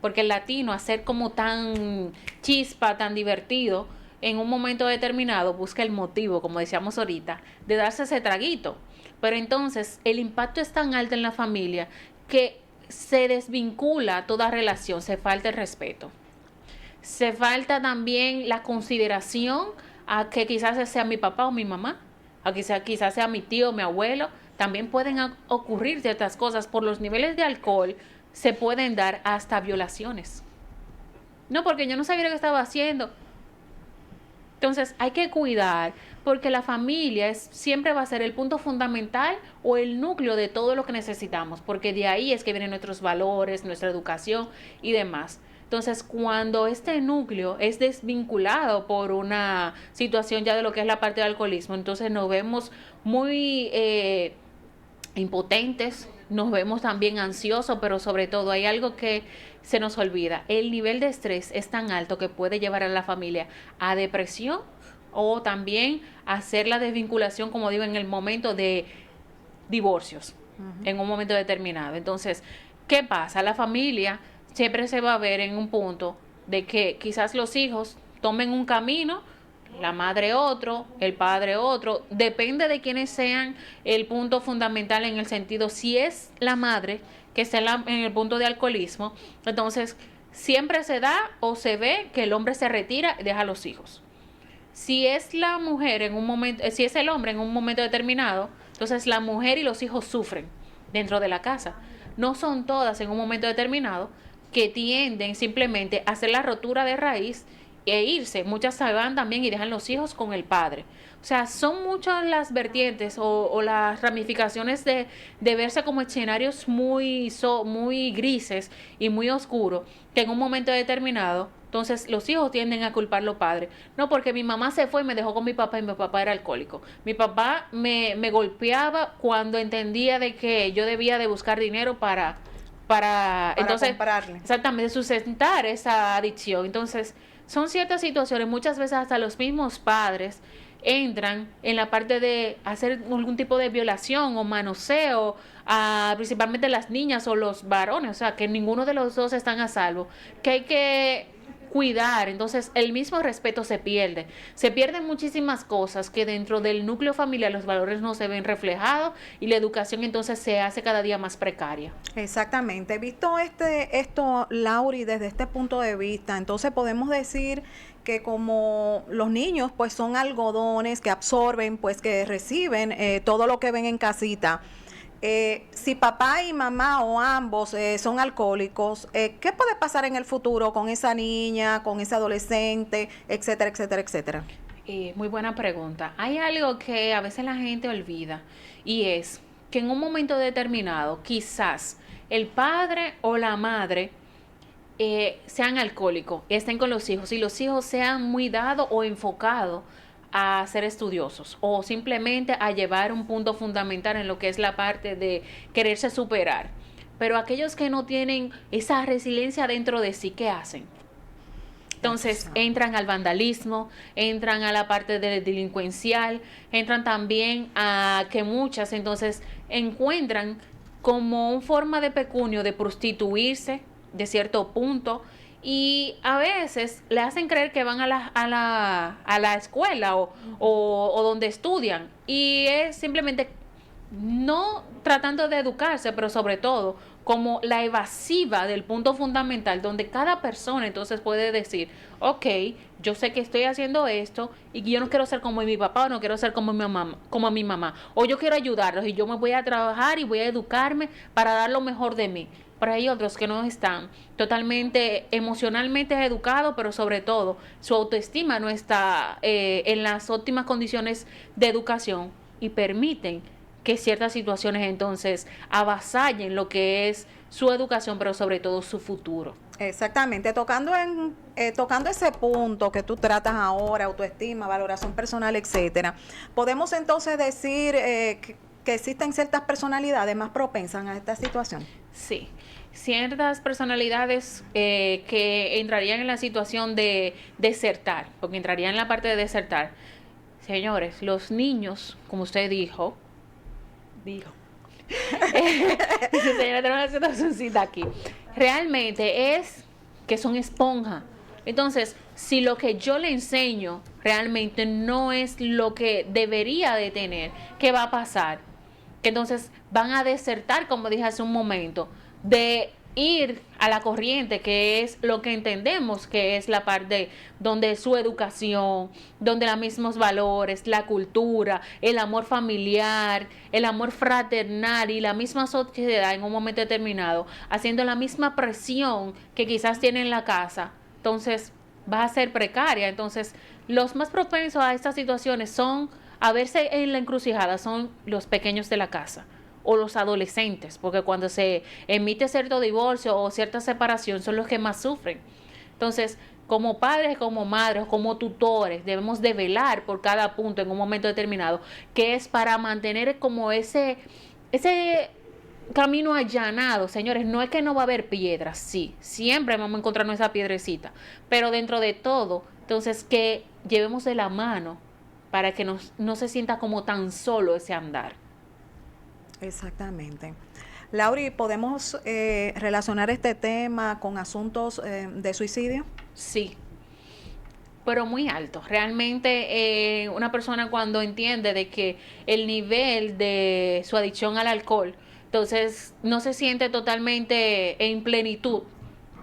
porque el latino, a ser como tan chispa, tan divertido, en un momento determinado busca el motivo, como decíamos ahorita, de darse ese traguito. Pero entonces el impacto es tan alto en la familia que se desvincula toda relación, se falta el respeto. Se falta también la consideración a que quizás sea mi papá o mi mamá, a que quizás sea mi tío o mi abuelo. También pueden ocurrir ciertas cosas. Por los niveles de alcohol se pueden dar hasta violaciones. No, porque yo no sabía lo que estaba haciendo. Entonces hay que cuidar, porque la familia siempre va a ser el punto fundamental o el núcleo de todo lo que necesitamos, porque de ahí es que vienen nuestros valores, nuestra educación y demás. Entonces, cuando este núcleo es desvinculado por una situación ya de lo que es la parte del alcoholismo, entonces nos vemos muy impotentes, nos vemos también ansiosos, pero sobre todo hay algo que se nos olvida. El nivel de estrés es tan alto que puede llevar a la familia a depresión o también a hacer la desvinculación, como digo, en el momento de divorcios, en un momento determinado. Entonces, ¿qué pasa? La familia siempre se va a ver en un punto de que quizás los hijos tomen un camino, la madre otro, el padre otro, depende de quiénes sean el punto fundamental en el sentido, si es la madre que está en el punto de alcoholismo, entonces siempre se da o se ve que el hombre se retira y deja a los hijos. Si es la mujer en un momento, si es el hombre en un momento determinado, entonces la mujer y los hijos sufren dentro de la casa. No son todas en un momento determinado, que tienden simplemente a hacer la rotura de raíz e irse. Muchas se van también y dejan los hijos con el padre. O sea, son muchas las vertientes o las ramificaciones de verse como escenarios muy grises y muy oscuros, que en un momento determinado, entonces los hijos tienden a culpar a los padres. No, porque mi mamá se fue y me dejó con mi papá y mi papá era alcohólico. Mi papá me golpeaba cuando entendía de que yo debía de buscar dinero para entonces comprarle. Exactamente, sustentar esa adicción. Entonces, son ciertas situaciones, muchas veces hasta los mismos padres entran en la parte de hacer algún tipo de violación o manoseo a principalmente las niñas o los varones, o sea, que ninguno de los dos están a salvo, que hay que cuidar. Entonces el mismo respeto se pierden muchísimas cosas que dentro del núcleo familiar los valores no se ven reflejados y la educación entonces se hace cada día más precaria. Exactamente. Visto esto, Lauri, desde este punto de vista, entonces podemos decir que como los niños pues son algodones que absorben, pues que reciben todo lo que ven en casita. Si papá y mamá o ambos son alcohólicos, ¿qué puede pasar en el futuro con esa niña, con ese adolescente, etcétera, etcétera, etcétera? Muy buena pregunta. Hay algo que a veces la gente olvida y es que en un momento determinado quizás el padre o la madre sean alcohólicos, estén con los hijos y los hijos sean muy dados o enfocados a ser estudiosos o simplemente a llevar un punto fundamental en lo que es la parte de quererse superar. Pero aquellos que no tienen esa resiliencia dentro de sí, ¿qué hacen? Entonces entran al vandalismo, entran a la parte de delincuencial, entran también a que muchas entonces encuentran como una forma de pecunio de prostituirse de cierto punto y a veces le hacen creer que van a la escuela o donde estudian y es simplemente no tratando de educarse, pero sobre todo como la evasiva del punto fundamental donde cada persona entonces puede decir, ok, yo sé que estoy haciendo esto y yo no quiero ser como mi papá o no quiero ser como mi mamá, o yo quiero ayudarlos y yo me voy a trabajar y voy a educarme para dar lo mejor de mí. Pero hay otros que no están totalmente emocionalmente educados, pero sobre todo su autoestima no está en las óptimas condiciones de educación y permiten que ciertas situaciones entonces avasallen lo que es su educación, pero sobre todo su futuro. Exactamente, tocando ese punto que tú tratas ahora, autoestima, valoración personal, etcétera, podemos entonces decir que existen ciertas personalidades más propensas a esta situación. Sí, ciertas personalidades que entrarían en la situación de desertar, porque entrarían en la parte de desertar. Señores, los niños, como usted dijo, señora, tenemos una situacióncita aquí. Realmente es que son esponja. Entonces, si lo que yo le enseño realmente no es lo que debería de tener, ¿qué va a pasar? Que entonces van a desertar, como dije hace un momento, de ir a la corriente, que es lo que entendemos que es la parte donde su educación, donde los mismos valores, la cultura, el amor familiar, el amor fraternal y la misma sociedad en un momento determinado, haciendo la misma presión que quizás tiene en la casa, entonces va a ser precaria. Entonces, los más propensos a estas situaciones son a verse en la encrucijada, son los pequeños de la casa o los adolescentes, porque cuando se emite cierto divorcio o cierta separación son los que más sufren. Entonces, como padres, como madres, como tutores, debemos de velar por cada punto en un momento determinado, que es para mantener como ese camino allanado. Señores, no es que no va a haber piedras, sí, siempre vamos a encontrar esa piedrecita, pero dentro de todo, entonces que llevemos de la mano para que no se sienta como tan solo ese andar. Exactamente. Lauri, ¿podemos relacionar este tema con asuntos de suicidio? Sí, pero muy alto. Realmente una persona cuando entiende de que el nivel de su adicción al alcohol, entonces no se siente totalmente en plenitud,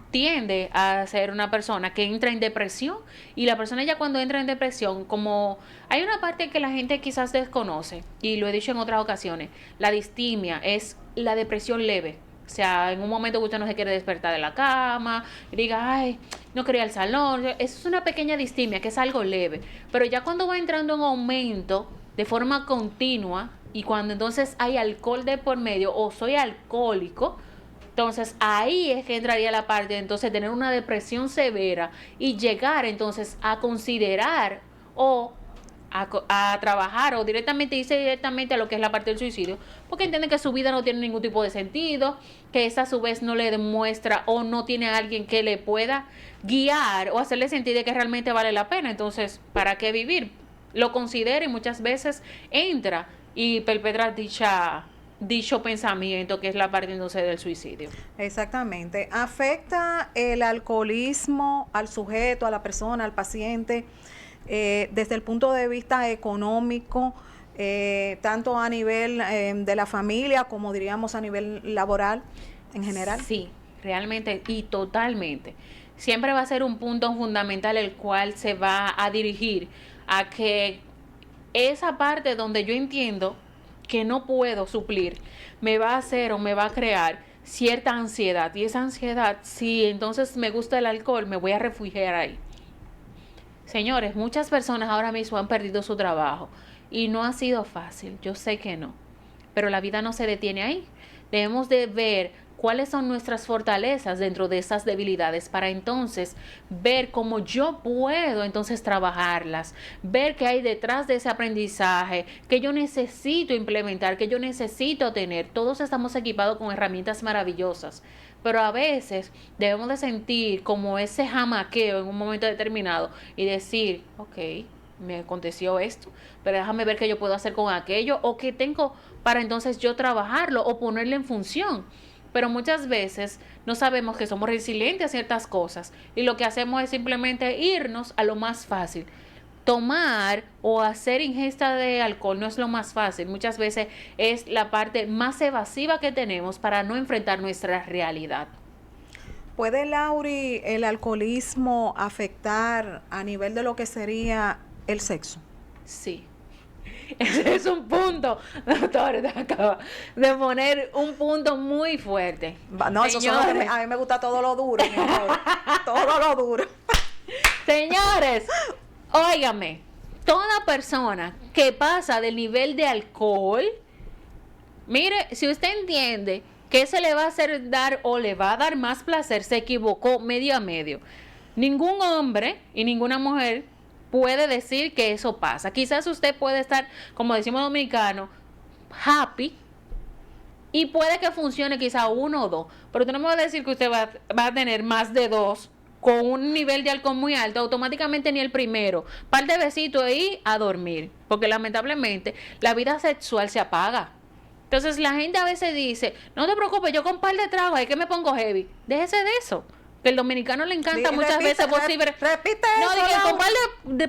tiende a ser una persona que entra en depresión y la persona ya cuando entra en depresión, como hay una parte que la gente quizás desconoce y lo he dicho en otras ocasiones, la distimia es la depresión leve. O sea, en un momento que usted no se quiere despertar de la cama, y diga, ay, no quería el salón. Eso es una pequeña distimia, que es algo leve. Pero ya cuando va entrando en aumento de forma continua, y cuando entonces hay alcohol de por medio, o soy alcohólico, entonces ahí es que entraría la parte de entonces tener una depresión severa y llegar entonces a considerar o a trabajar o irse directamente a lo que es la parte del suicidio, porque entienden que su vida no tiene ningún tipo de sentido, que esa a su vez no le demuestra o no tiene a alguien que le pueda guiar o hacerle sentir de que realmente vale la pena. Entonces, ¿para qué vivir? Lo considera y muchas veces entra y perpetra dicho pensamiento, que es la parte entonces del suicidio. Exactamente. ¿Afecta el alcoholismo al sujeto, a la persona, al paciente, desde el punto de vista económico, tanto a nivel de la familia como diríamos a nivel laboral en general? Sí, realmente y totalmente. Siempre va a ser un punto fundamental el cual se va a dirigir a que esa parte donde yo entiendo que no puedo suplir me va a hacer o me va a crear cierta ansiedad, y esa ansiedad, si entonces me gusta el alcohol, me voy a refugiar ahí. Señores, muchas personas ahora mismo han perdido su trabajo y no ha sido fácil, yo sé que no, pero la vida no se detiene ahí. Debemos de ver cuáles son nuestras fortalezas dentro de esas debilidades para entonces ver cómo yo puedo entonces trabajarlas, ver qué hay detrás de ese aprendizaje, que yo necesito implementar, que yo necesito tener. Todos estamos equipados con herramientas maravillosas, pero a veces debemos de sentir como ese jamaqueo en un momento determinado y decir, ok, me aconteció esto, pero déjame ver qué yo puedo hacer con aquello o qué tengo para entonces yo trabajarlo o ponerle en función. Pero muchas veces no sabemos que somos resilientes a ciertas cosas y lo que hacemos es simplemente irnos a lo más fácil. Tomar o hacer ingesta de alcohol no es lo más fácil, muchas veces es la parte más evasiva que tenemos para no enfrentar nuestra realidad. ¿Puede, Lauri, el alcoholismo afectar a nivel de lo que sería el sexo? Sí. Ese es un punto, doctor, te acaba de poner un punto muy fuerte. No, eso son a mí me gusta todo lo duro, mi amor. Todo lo duro. Señores, óigame, toda persona que pasa del nivel de alcohol, mire, si usted entiende que se le va a hacer dar o le va a dar más placer, se equivocó medio a medio. Ningún hombre y ninguna mujer puede decir que eso pasa. Quizás usted puede estar, como decimos dominicanos, happy, y puede que funcione quizá 1 o 2, pero usted no me va a decir que usted va a tener más de 2 con un nivel de alcohol muy alto, automáticamente ni el primero. Par de besitos y a dormir, porque lamentablemente la vida sexual se apaga. Entonces la gente a veces dice, no te preocupes, yo con par de tragos es que me pongo heavy. Déjese de eso. Que el dominicano le encanta muchas veces posible. Repite no, eso. Diga, con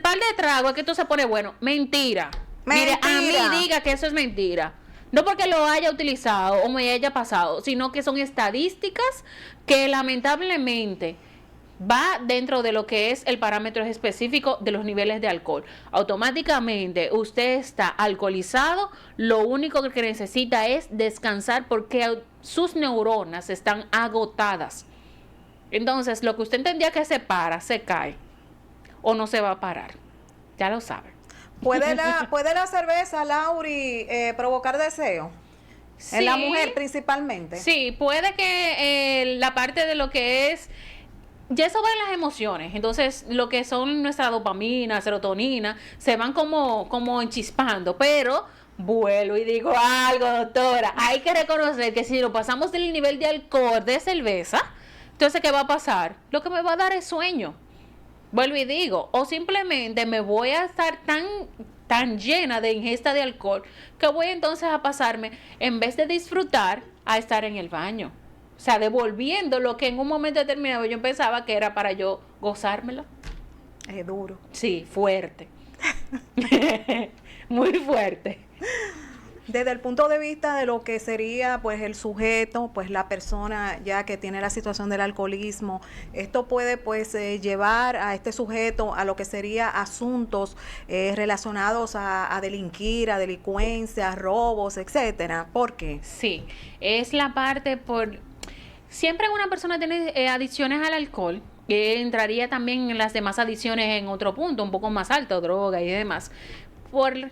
par de trago es que esto se pone bueno. Mentira. Mire, a mí diga que eso es mentira. No porque lo haya utilizado o me haya pasado, sino que son estadísticas que lamentablemente va dentro de lo que es el parámetro específico de los niveles de alcohol. Automáticamente usted está alcoholizado, lo único que necesita es descansar porque sus neuronas están agotadas. Entonces, lo que usted entendía que se para, se cae o no se va a parar. Ya lo sabe. ¿Puede la cerveza, Lauri, provocar deseo? Sí, en la mujer principalmente. Sí, puede que la parte de lo que es, ya eso va en las emociones. Entonces, lo que son nuestra dopamina, serotonina, se van como enchispando, pero vuelvo y digo algo, doctora. Hay que reconocer que si lo pasamos del nivel de alcohol de cerveza, entonces, ¿qué va a pasar? Lo que me va a dar es sueño. Vuelvo y digo, o simplemente me voy a estar tan llena de ingesta de alcohol que voy entonces a pasarme, en vez de disfrutar, a estar en el baño. O sea, devolviendo lo que en un momento determinado yo pensaba que era para yo gozármelo. Es duro. Sí, fuerte. Muy fuerte. Desde el punto de vista de lo que sería pues el sujeto, pues la persona ya que tiene la situación del alcoholismo, esto puede pues llevar a este sujeto a lo que sería asuntos relacionados a delinquir, a delincuencia, robos, etcétera. ¿Por qué? Sí, es la parte por Siempre una persona tiene adicciones al alcohol, que entraría también en las demás adicciones en otro punto, un poco más alto, droga y demás. Por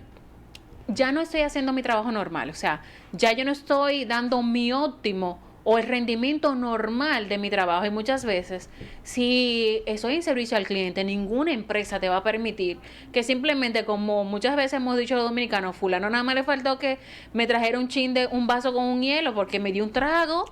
ya no estoy haciendo mi trabajo normal, o sea, ya yo no estoy dando mi óptimo o el rendimiento normal de mi trabajo. Y muchas veces, si estoy en servicio al cliente, ninguna empresa te va a permitir que simplemente, como muchas veces hemos dicho los dominicanos, fulano nada más le faltó que me trajera un vaso con un hielo porque me dio un trago.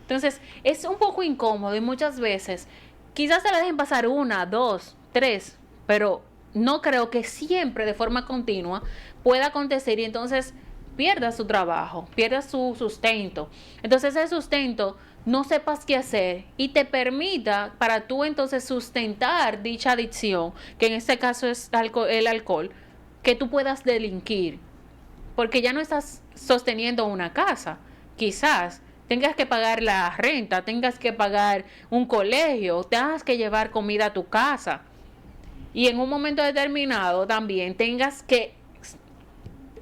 Entonces, es un poco incómodo y muchas veces quizás se la dejen pasar una, dos, tres, pero no creo que siempre de forma continua pueda acontecer y entonces pierda su trabajo, pierda su sustento. Entonces ese sustento no sepas qué hacer y te permita para tú entonces sustentar dicha adicción, que en este caso es el alcohol, que tú puedas delinquir, porque ya no estás sosteniendo una casa, quizás tengas que pagar la renta, tengas que pagar un colegio, tengas que llevar comida a tu casa. Y en un momento determinado también tengas que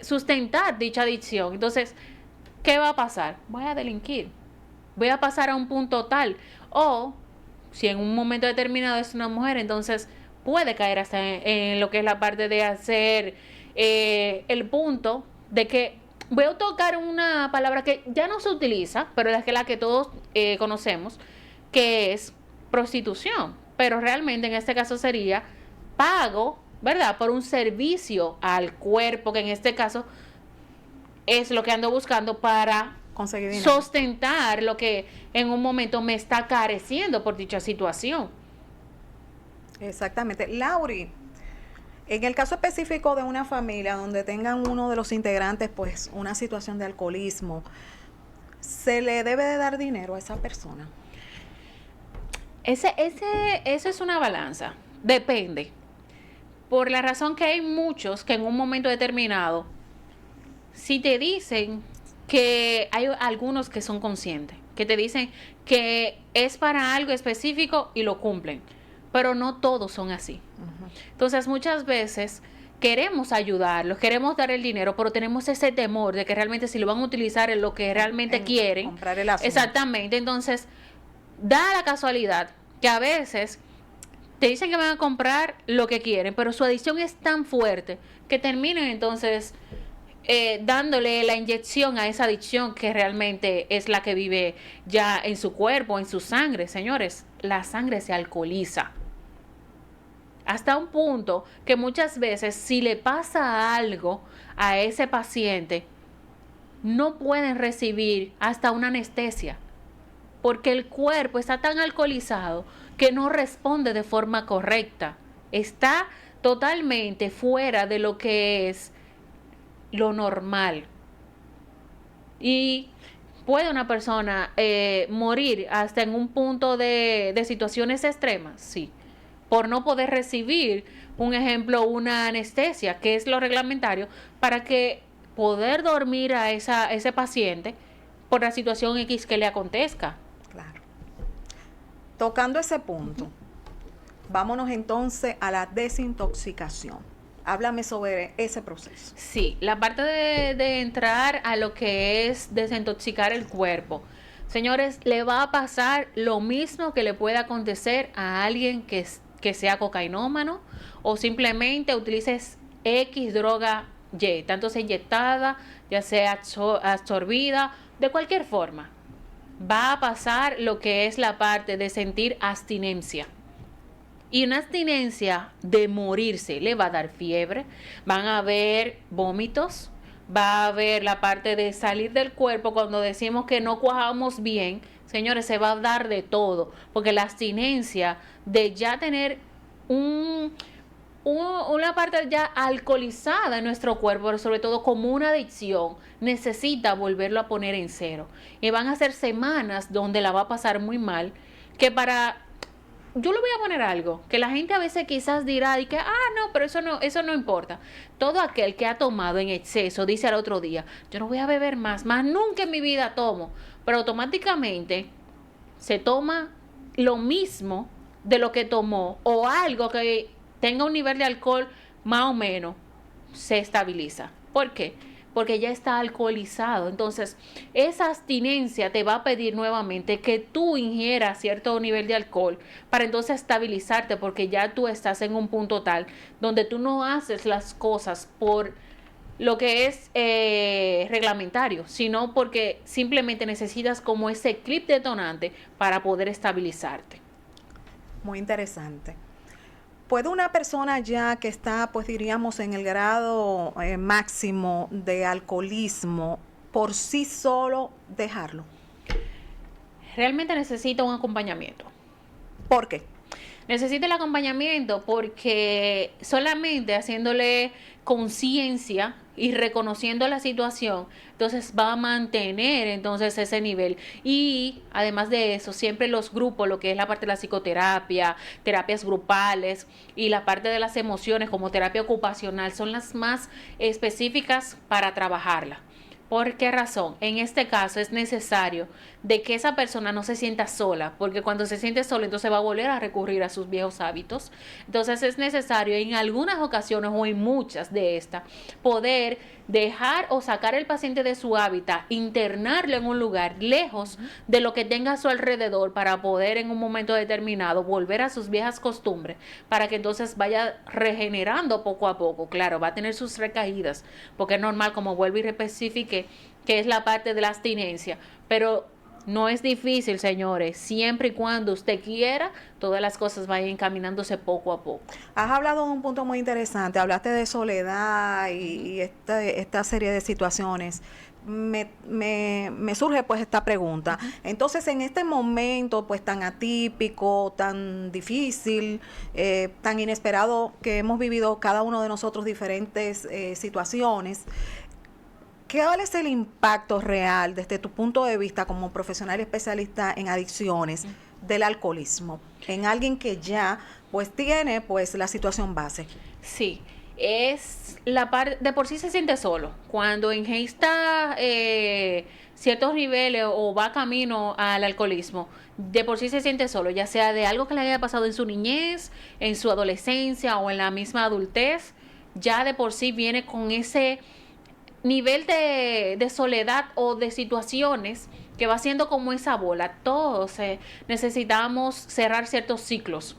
sustentar dicha adicción. Entonces, ¿qué va a pasar? Voy a delinquir. Voy a pasar a un punto tal. O, si en un momento determinado es una mujer, entonces puede caer hasta en lo que es la parte de hacer el punto de que voy a tocar una palabra que ya no se utiliza, pero es la que todos conocemos, que es prostitución. Pero realmente en este caso sería pago, ¿verdad?, por un servicio al cuerpo, que en este caso es lo que ando buscando para conseguir dinero, sostentar lo que en un momento me está careciendo por dicha situación. Exactamente. Lauri, en el caso específico de una familia donde tengan uno de los integrantes pues una situación de alcoholismo, ¿se le debe de dar dinero a esa persona? Eso es una balanza. Depende. Por la razón que hay muchos que en un momento determinado, si te dicen que hay algunos que son conscientes, que te dicen que es para algo específico y lo cumplen, pero no todos son así. Uh-huh. Entonces muchas veces queremos ayudarlos, queremos dar el dinero, pero tenemos ese temor de que realmente si lo van a utilizar en lo que realmente quieren. Comprar el asunto. Exactamente. Entonces, da la casualidad que a veces te dicen que van a comprar lo que quieren, pero su adicción es tan fuerte que terminan entonces dándole la inyección a esa adicción que realmente es la que vive ya en su cuerpo, en su sangre. Señores, la sangre se alcoholiza. Hasta un punto que muchas veces si le pasa algo a ese paciente, no pueden recibir hasta una anestesia, porque el cuerpo está tan alcoholizado que no responde de forma correcta. Está totalmente fuera de lo que es lo normal. Y puede una persona morir hasta en un punto de situaciones extremas, sí, por no poder recibir, un ejemplo, una anestesia, que es lo reglamentario, para que poder dormir a ese paciente por la situación X que le acontezca. Claro. Tocando ese punto, vámonos entonces a la desintoxicación. Háblame sobre ese proceso. Sí, la parte de entrar a lo que es desintoxicar el cuerpo. Señores, le va a pasar lo mismo que le puede acontecer a alguien que sea cocainómano o simplemente utilices X droga Y, tanto sea inyectada, ya sea absorbida, de cualquier forma. Va a pasar lo que es la parte de sentir abstinencia. Y una abstinencia de morirse, le va a dar fiebre, van a haber vómitos, va a haber la parte de salir del cuerpo cuando decimos que no cuajamos bien. Señores, se va a dar de todo, porque la abstinencia de ya tener una parte ya alcoholizada en nuestro cuerpo, pero sobre todo como una adicción, necesita volverlo a poner en cero. Y van a ser semanas donde la va a pasar muy mal, que yo le voy a poner algo, que la gente a veces quizás dirá y que, no, pero eso no importa. Todo aquel que ha tomado en exceso dice al otro día, yo no voy a beber más nunca en mi vida tomo. Pero automáticamente se toma lo mismo de lo que tomó o algo que tenga un nivel de alcohol más o menos, se estabiliza. ¿Por qué? porque ya está alcoholizado. Entonces, esa abstinencia te va a pedir nuevamente que tú ingieras cierto nivel de alcohol para entonces estabilizarte, porque ya tú estás en un punto tal donde tú no haces las cosas por lo que es reglamentario, sino porque simplemente necesitas como ese clip detonante para poder estabilizarte. Muy interesante. ¿Puede una persona ya que está, pues diríamos, en el grado máximo de alcoholismo por sí solo dejarlo? Realmente necesita un acompañamiento. ¿Por qué? Necesita el acompañamiento porque solamente haciéndole conciencia y reconociendo la situación, entonces va a mantener entonces ese nivel. Y además de eso, siempre los grupos, lo que es la parte de la psicoterapia, terapias grupales y la parte de las emociones como terapia ocupacional son las más específicas para trabajarla. ¿Por qué razón? En este caso es necesario de que esa persona no se sienta sola, porque cuando se siente sola entonces va a volver a recurrir a sus viejos hábitos. Entonces es necesario en algunas ocasiones o en muchas de estas poder dejar o sacar el paciente de su hábitat, internarlo en un lugar lejos de lo que tenga a su alrededor para poder en un momento determinado volver a sus viejas costumbres, para que entonces vaya regenerando poco a poco. Claro, va a tener sus recaídas, porque es normal, como vuelvo y especifique, que es la parte de la abstinencia, pero no es difícil, señores, siempre y cuando usted quiera, todas las cosas vayan encaminándose poco a poco. Has hablado de un punto muy interesante, hablaste de soledad y esta serie de situaciones. Me surge pues esta pregunta. Entonces, en este momento pues tan atípico, tan difícil, tan inesperado que hemos vivido cada uno de nosotros diferentes situaciones, ¿cuál es el impacto real desde tu punto de vista como profesional y especialista en adicciones del alcoholismo en alguien que ya pues tiene pues la situación base? Sí, es la parte, de por sí se siente solo. Cuando ingesta ciertos niveles o va camino al alcoholismo, de por sí se siente solo, ya sea de algo que le haya pasado en su niñez, en su adolescencia o en la misma adultez, ya de por sí viene con ese nivel de soledad o de situaciones que va siendo como esa bola. Todos necesitamos cerrar ciertos ciclos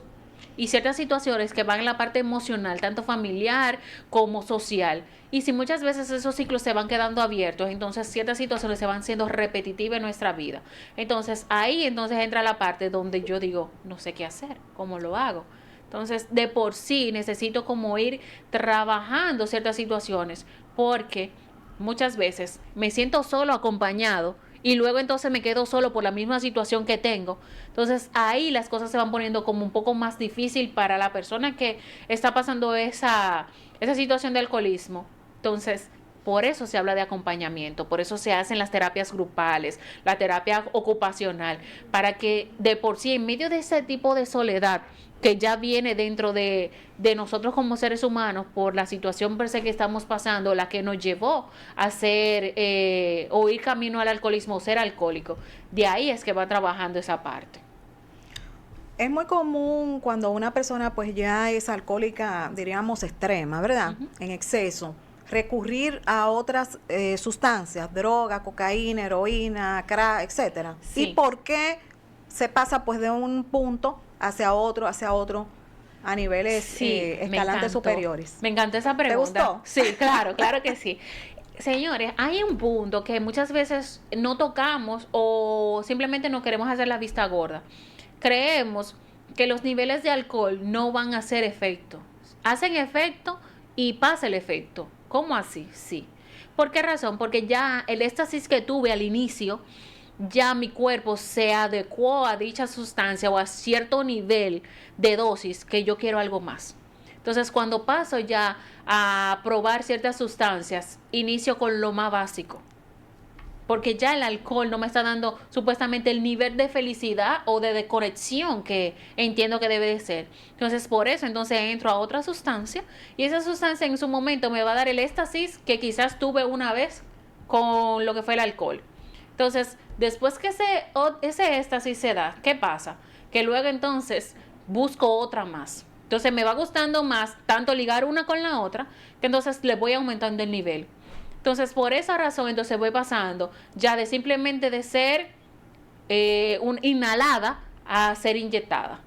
y ciertas situaciones que van en la parte emocional, tanto familiar como social. Y si muchas veces esos ciclos se van quedando abiertos, entonces ciertas situaciones se van siendo repetitivas en nuestra vida. Entonces ahí entonces entra la parte donde yo digo, no sé qué hacer, ¿cómo lo hago? Entonces, de por sí necesito como ir trabajando ciertas situaciones, porque muchas veces me siento solo acompañado y luego entonces me quedo solo por la misma situación que tengo. Entonces ahí las cosas se van poniendo como un poco más difícil para la persona que está pasando esa situación de alcoholismo. Entonces, por eso se habla de acompañamiento, por eso se hacen las terapias grupales, la terapia ocupacional, para que de por sí, en medio de ese tipo de soledad que ya viene dentro de nosotros como seres humanos por la situación per se que estamos pasando, la que nos llevó a ser o ir camino al alcoholismo o ser alcohólico, de ahí es que va trabajando esa parte. Es muy común cuando una persona pues ya es alcohólica, diríamos extrema, ¿verdad? En exceso, recurrir a otras sustancias, droga, cocaína, heroína, crack, etcétera. Sí. ¿Y por qué se pasa pues de un punto hacia otro, a niveles escalantes superiores? Me encantó esa pregunta. ¿Te gustó? Sí, claro, claro que sí. Señores, hay un punto que muchas veces no tocamos o simplemente no queremos hacer la vista gorda. Creemos que los niveles de alcohol no van a hacer efecto. Hacen efecto y pasa el efecto. ¿Cómo así? Sí. ¿Por qué razón? Porque ya el éxtasis que tuve al inicio, ya mi cuerpo se adecuó a dicha sustancia o a cierto nivel de dosis que yo quiero algo más. Entonces, cuando paso ya a probar ciertas sustancias, inicio con lo más básico. Porque ya el alcohol no me está dando supuestamente el nivel de felicidad o de desconexión que entiendo que debe de ser. Entonces, por eso, entonces entro a otra sustancia y esa sustancia en su momento me va a dar el éxtasis que quizás tuve una vez con lo que fue el alcohol. Entonces, después que ese éxtasis se da, ¿qué pasa? Que luego entonces busco otra más. Entonces me va gustando más tanto ligar una con la otra, que entonces le voy aumentando el nivel. Entonces, por esa razón, entonces voy pasando ya de simplemente de ser inhalada a ser inyectada.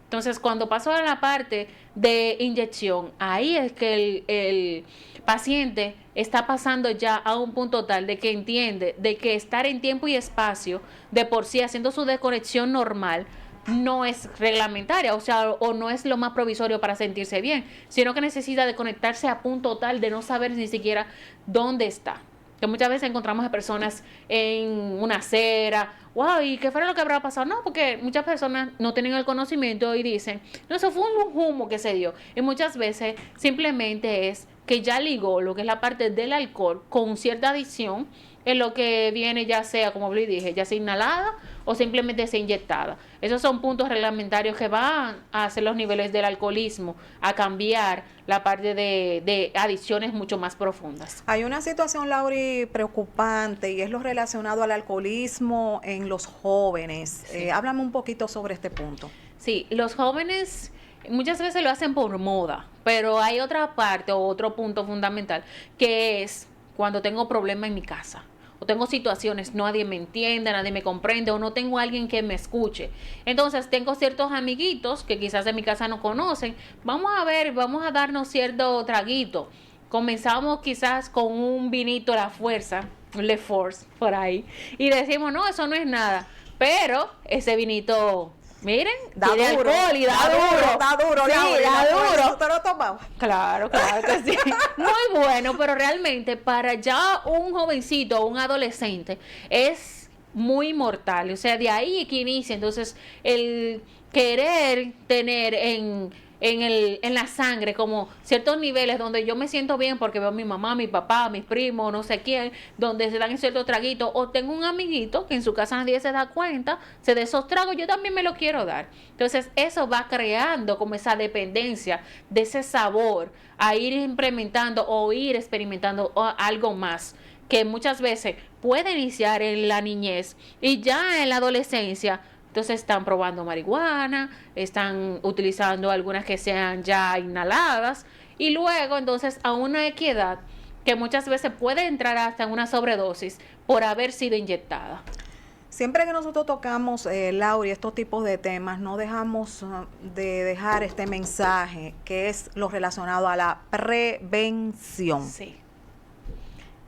Entonces, cuando paso a la parte de inyección, ahí es que el paciente está pasando ya a un punto tal de que entiende de que estar en tiempo y espacio de por sí haciendo su desconexión normal no es reglamentaria, o sea, o no es lo más provisorio para sentirse bien, sino que necesita de conectarse a punto tal de no saber ni siquiera dónde está. Que muchas veces encontramos a personas en una acera, wow, ¿y qué fue lo que habrá pasado? No, porque muchas personas no tienen el conocimiento y dicen, no, eso fue un humo que se dio. Y muchas veces simplemente es que ya ligó lo que es la parte del alcohol con cierta adicción en lo que viene, ya sea, como le dije, ya sea inhalada o simplemente sea inyectada. Esos son puntos reglamentarios que van a hacer los niveles del alcoholismo, a cambiar la parte de adicciones mucho más profundas. Hay una situación, Lauri, preocupante y es lo relacionado al alcoholismo en los jóvenes. Sí. Háblame un poquito sobre este punto. Sí, los jóvenes muchas veces lo hacen por moda, pero hay otra parte o otro punto fundamental que es cuando tengo problemas en mi casa o tengo situaciones, nadie me entiende, nadie me comprende o no tengo alguien que me escuche. Entonces tengo ciertos amiguitos que quizás en mi casa no conocen. Vamos a ver, vamos a darnos cierto traguito. Comenzamos quizás con un vinito a la fuerza, un Le Force por ahí, y decimos, no, eso no es nada. Pero ese vinito, miren, Da tiene duro, alcohol y da duro. Da duro, Sí, Lauri, da duro. ¿Usted lo tomaba? Claro, claro que sí. Muy bueno, pero realmente para ya un jovencito o un adolescente es muy mortal. O sea, de ahí que inicia entonces el querer tener en la sangre como ciertos niveles donde yo me siento bien porque veo a mi mamá, mi papá, mis primos, no sé quién, donde se dan ciertos traguitos, o tengo un amiguito que en su casa nadie se da cuenta, se de esos tragos, yo también me lo quiero dar. Entonces eso va creando como esa dependencia de ese sabor a ir implementando o ir experimentando algo más que muchas veces puede iniciar en la niñez y ya en la adolescencia. Entonces están probando marihuana, están utilizando algunas que sean ya inhaladas y luego entonces a una edad que muchas veces puede entrar hasta en una sobredosis por haber sido inyectada. Siempre que nosotros tocamos, Lauri, estos tipos de temas, no dejamos de dejar este mensaje que es lo relacionado a la prevención. Sí,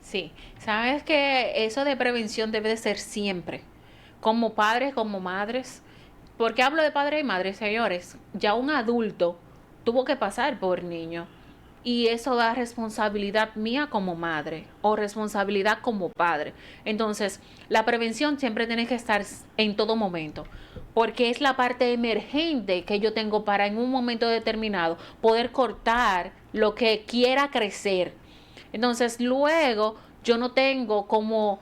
sí. Sabes que eso de prevención debe de ser siempre. Como padres, como madres. ¿Por qué hablo de padres y madres, señores? Ya un adulto tuvo que pasar por niño. Y eso da responsabilidad mía como madre o responsabilidad como padre. Entonces, la prevención siempre tiene que estar en todo momento. Porque es la parte emergente que yo tengo para en un momento determinado poder cortar lo que quiera crecer. Entonces, luego yo no tengo como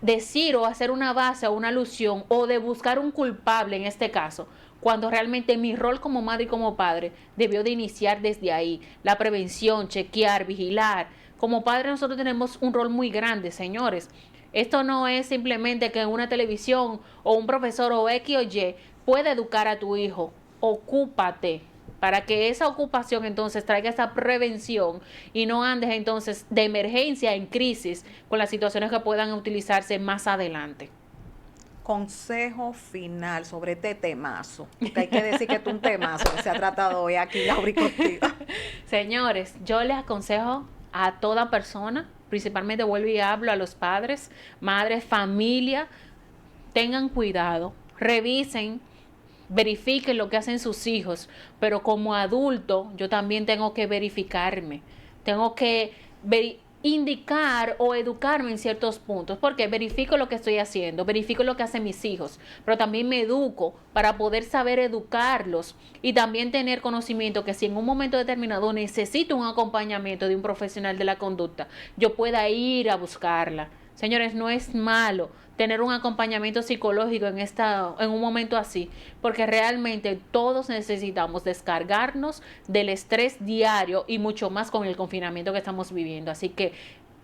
decir o hacer una base o una alusión o de buscar un culpable en este caso, cuando realmente mi rol como madre y como padre debió de iniciar desde ahí, la prevención, chequear, vigilar. Como padre nosotros tenemos un rol muy grande, señores. Esto no es simplemente que una televisión o un profesor o X o Y puede educar a tu hijo. Ocúpate para que esa ocupación entonces traiga esa prevención y no andes entonces de emergencia en crisis con las situaciones que puedan utilizarse más adelante. Consejo final sobre este temazo, porque hay que decir que es un temazo que se ha tratado hoy aquí, Lauri, contigo. Señores, yo les aconsejo a toda persona, principalmente vuelvo y hablo a los padres, madres, familia, tengan cuidado, revisen, verifiquen lo que hacen sus hijos, pero como adulto yo también tengo que verificarme, tengo que indicar o educarme en ciertos puntos, porque verifico lo que estoy haciendo, verifico lo que hacen mis hijos, pero también me educo para poder saber educarlos y también tener conocimiento que si en un momento determinado necesito un acompañamiento de un profesional de la conducta, yo pueda ir a buscarla. Señores, no es malo tener un acompañamiento psicológico en un momento así, porque realmente todos necesitamos descargarnos del estrés diario y mucho más con el confinamiento que estamos viviendo. Así que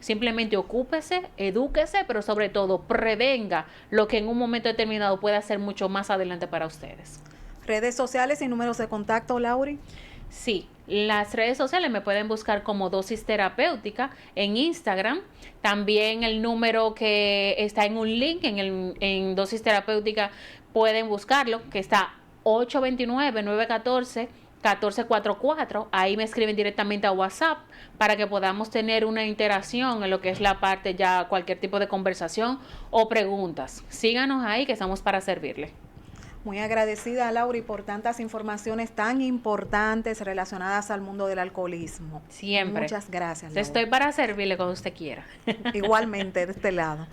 simplemente ocúpese, edúquese, pero sobre todo prevenga lo que en un momento determinado pueda ser mucho más adelante para ustedes. Redes sociales y números de contacto, Lauri. Sí, Las redes sociales me pueden buscar como Dosis Terapéutica en Instagram. También el número que está en un link en Dosis Terapéutica pueden buscarlo, que está 829-914-1444. Ahí me escriben directamente a WhatsApp para que podamos tener una interacción en lo que es la parte ya cualquier tipo de conversación o preguntas. Síganos ahí que estamos para servirle. Muy agradecida, Lauri, por tantas informaciones tan importantes relacionadas al mundo del alcoholismo. Siempre. Muchas gracias, Lauri. Estoy para servirle cuando usted quiera. Igualmente, de este lado.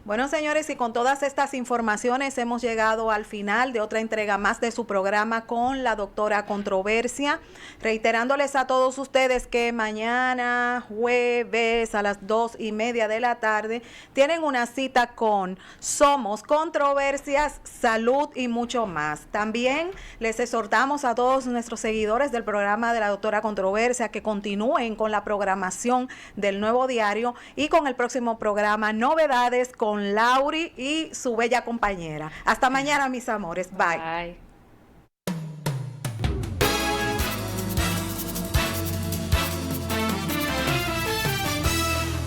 Bueno, señores, y con todas estas informaciones hemos llegado al final de otra entrega más de su programa con la doctora Controversia, reiterándoles a todos ustedes que mañana jueves a las 2:30 de la tarde tienen una cita con Somos Controversias, Salud y mucho más. También les exhortamos a todos nuestros seguidores del programa de la doctora Controversia que continúen con la programación del Nuevo Diario y con el próximo programa Novedades con Lauri y su bella compañera. Hasta mañana, mis amores. Bye. Bye.